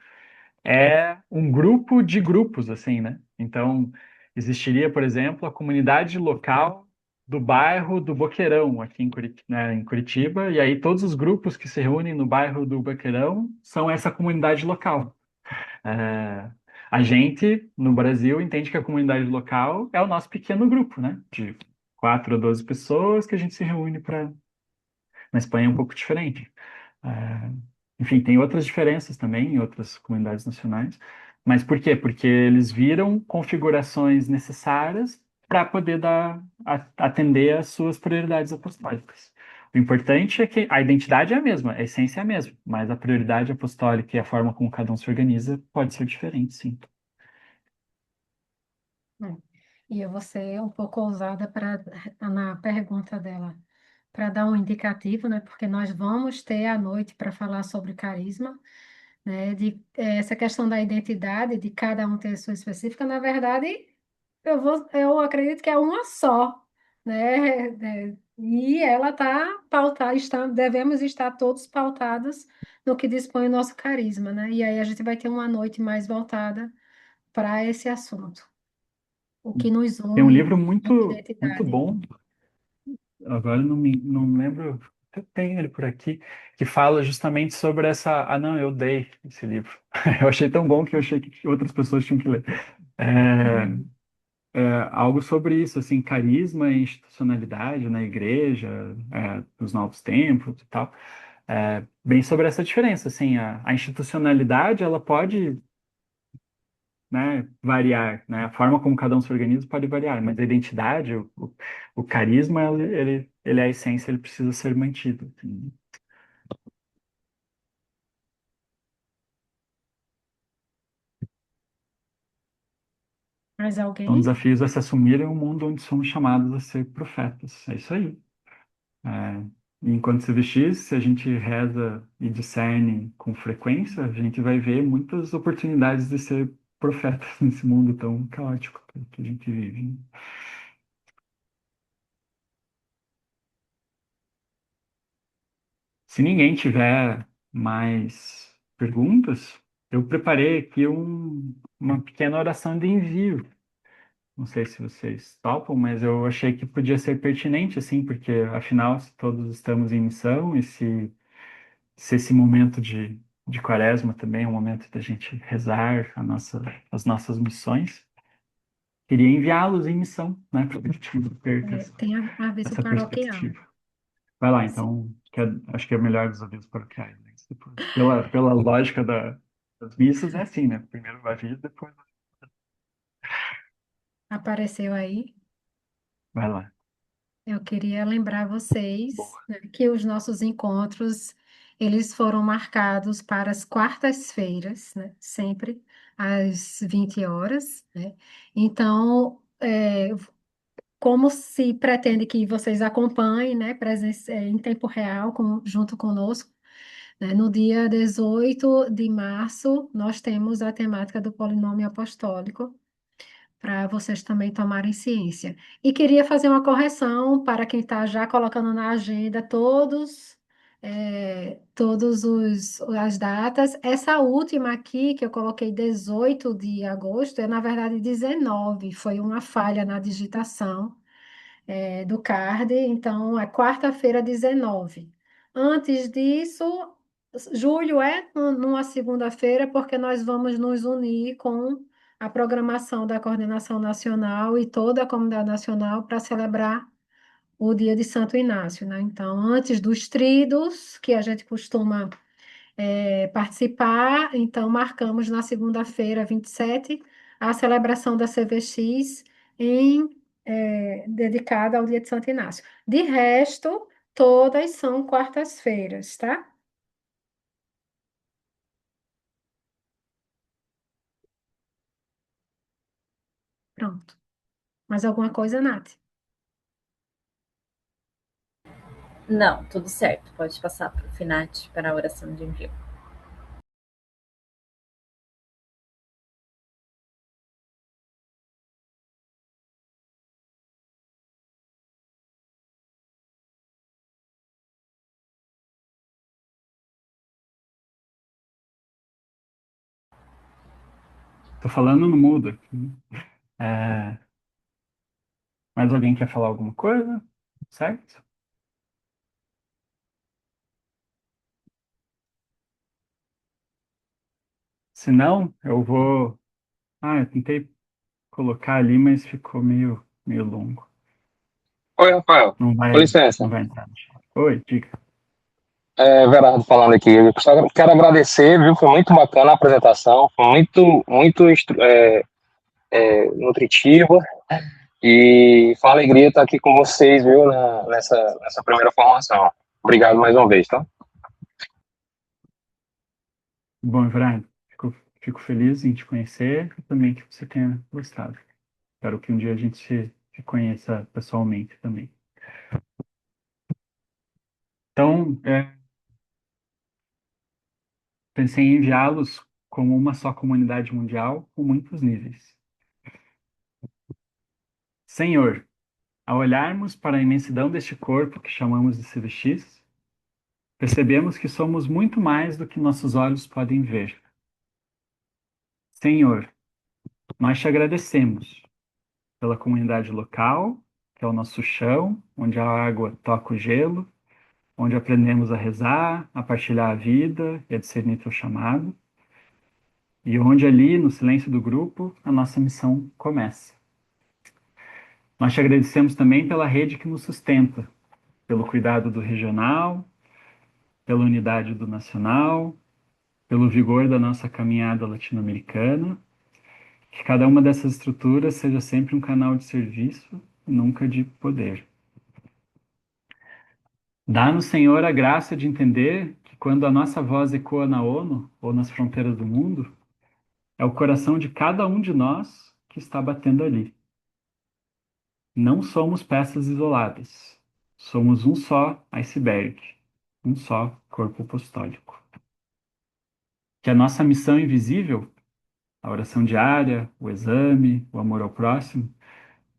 é um grupo de grupos, assim, né? Então, existiria, por exemplo, a comunidade local do bairro do Boqueirão, aqui em Curitiba, e aí todos os grupos que se reúnem no bairro do Boqueirão são essa comunidade local. É, a gente, no Brasil, entende que a comunidade local é o nosso pequeno grupo, né? De 4 a 12 pessoas que a gente se reúne para. Na Espanha é um pouco diferente. É, enfim, tem outras diferenças também em outras comunidades nacionais. Mas por quê? Porque eles viram configurações necessárias para poder atender às suas prioridades apostólicas. O importante é que a identidade é a mesma, a essência é a mesma, mas a prioridade apostólica e a forma como cada um se organiza pode ser diferente, sim. É. E eu vou ser um pouco ousada na pergunta dela, para dar um indicativo, né? Porque nós vamos ter a noite para falar sobre carisma, né? Essa questão da identidade, de cada um ter a sua específica, na verdade, eu acredito que é uma só, né? E ela está pautada, devemos estar todos pautados no que dispõe o nosso carisma, né? E aí a gente vai ter uma noite mais voltada para esse assunto, o que nos Tem um une livro enquanto muito, muito identidade. bom, agora não lembro, eu tenho ele por aqui, que fala justamente sobre essa. Ah, não, eu dei esse livro. Eu achei tão bom que eu achei que outras pessoas tinham que ler. É, algo sobre isso, assim, carisma e institucionalidade na igreja, dos novos tempos e tal. Bem sobre essa diferença, assim, a institucionalidade, ela pode né, variar, né? A forma como cada um se organiza pode variar, mas a identidade, o carisma, ele é a essência, ele precisa ser mantido. Assim. Mais Então, o alguém? desafio é se assumir em um mundo onde somos chamados a ser profetas. É isso aí. É, e enquanto se vestir, se a gente reza e discerne com frequência, a gente vai ver muitas oportunidades de ser profetas nesse mundo tão caótico que a gente vive. Se ninguém tiver mais perguntas, eu preparei aqui uma pequena oração de envio. Não sei se vocês topam, mas eu achei que podia ser pertinente, assim, porque afinal, se todos estamos em missão e se esse momento de quaresma também é um momento da gente rezar as nossas missões, queria enviá-los em missão, né, para que a gente não perca Tem aviso essa paroquial. perspectiva. Vai lá, Sim. então, acho que é melhor dos avisos paroquiais. Né? Pela lógica das missas, é assim, né? Primeiro o aviso, depois Apareceu aí. vai lá. Eu queria lembrar vocês, Boa. né, que os nossos encontros, eles foram marcados para as quartas-feiras, né, sempre às 20 horas, né? Então, como se pretende que vocês acompanhem, né, em tempo real, junto conosco, né? No dia 18 de março, nós temos a temática do polinômio apostólico, para vocês também tomarem ciência. E queria fazer uma correção para quem está já colocando na agenda todos as datas. Essa última aqui, que eu coloquei 18 de agosto, é na verdade 19, foi uma falha na digitação do card, então é quarta-feira 19. Antes disso, julho é numa segunda-feira, porque nós vamos nos unir com a programação da Coordenação Nacional e toda a comunidade nacional para celebrar o dia de Santo Inácio, né? Então, antes dos tridos, que a gente costuma participar, então marcamos na segunda-feira, 27, a celebração da CVX dedicada ao dia de Santo Inácio. De resto, todas são quartas-feiras, tá? Pronto. Mais alguma coisa, Nath? Não, tudo certo. Pode passar para o Finat para a oração de envio. Tô falando no mudo aqui. É, mais alguém quer falar alguma coisa? Certo? Se não, eu vou. Ah, eu tentei colocar ali, mas ficou meio longo. Oi, Rafael. Não Com vai, licença. não vai entrar no chat. Oi, diga. É Verardo falando aqui. Eu só quero agradecer, viu? Foi muito bacana a apresentação. Foi muito nutritiva. E foi uma alegria estar aqui com vocês, viu? Nessa primeira formação. Obrigado mais uma vez, tá? Bom, Brian, fico feliz em te conhecer e também que você tenha gostado. Espero que um dia a gente se conheça pessoalmente também. Então, pensei em enviá-los como uma só comunidade mundial com muitos níveis. Senhor, ao olharmos para a imensidão deste corpo que chamamos de CVX, percebemos que somos muito mais do que nossos olhos podem ver. Senhor, nós te agradecemos pela comunidade local, que é o nosso chão, onde a água toca o gelo, onde aprendemos a rezar, a partilhar a vida e a discernir teu chamado, e onde ali, no silêncio do grupo, a nossa missão começa. Nós te agradecemos também pela rede que nos sustenta, pelo cuidado do regional, pela unidade do nacional, pelo vigor da nossa caminhada latino-americana Que cada uma dessas estruturas seja sempre um canal de serviço, nunca de poder. Dá-nos, Senhor, a graça de entender que quando a nossa voz ecoa na ONU ou nas fronteiras do mundo, é o coração de cada um de nós que está batendo ali. Não somos peças isoladas. Somos um só iceberg, um só corpo apostólico. Que a nossa missão invisível, a oração diária, o exame, o amor ao próximo,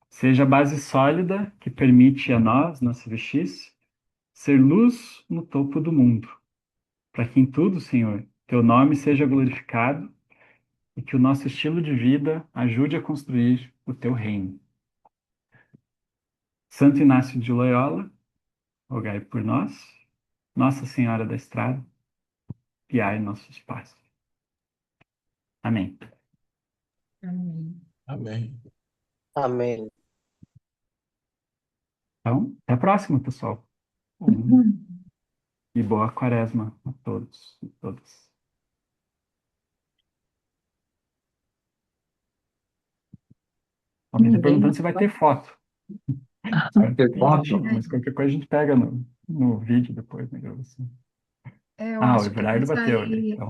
seja a base sólida que permite a nós, na CVX, ser luz no topo do mundo, para que em tudo, Senhor, teu nome seja glorificado e que o nosso estilo de vida ajude a construir o teu reino. Santo Inácio de Loyola, rogai por nós. Nossa Senhora da Estrada, guiai nossos passos. Amém. Amém. Amém. Amém. Então, até a próxima, pessoal. E boa quaresma a todos e todas. Alguém está perguntando se vai ter foto. Ter foto? Mas qualquer coisa a gente pega no vídeo depois, na gravação. Eu O acho que vai Everardo bateu ali. sair, Então,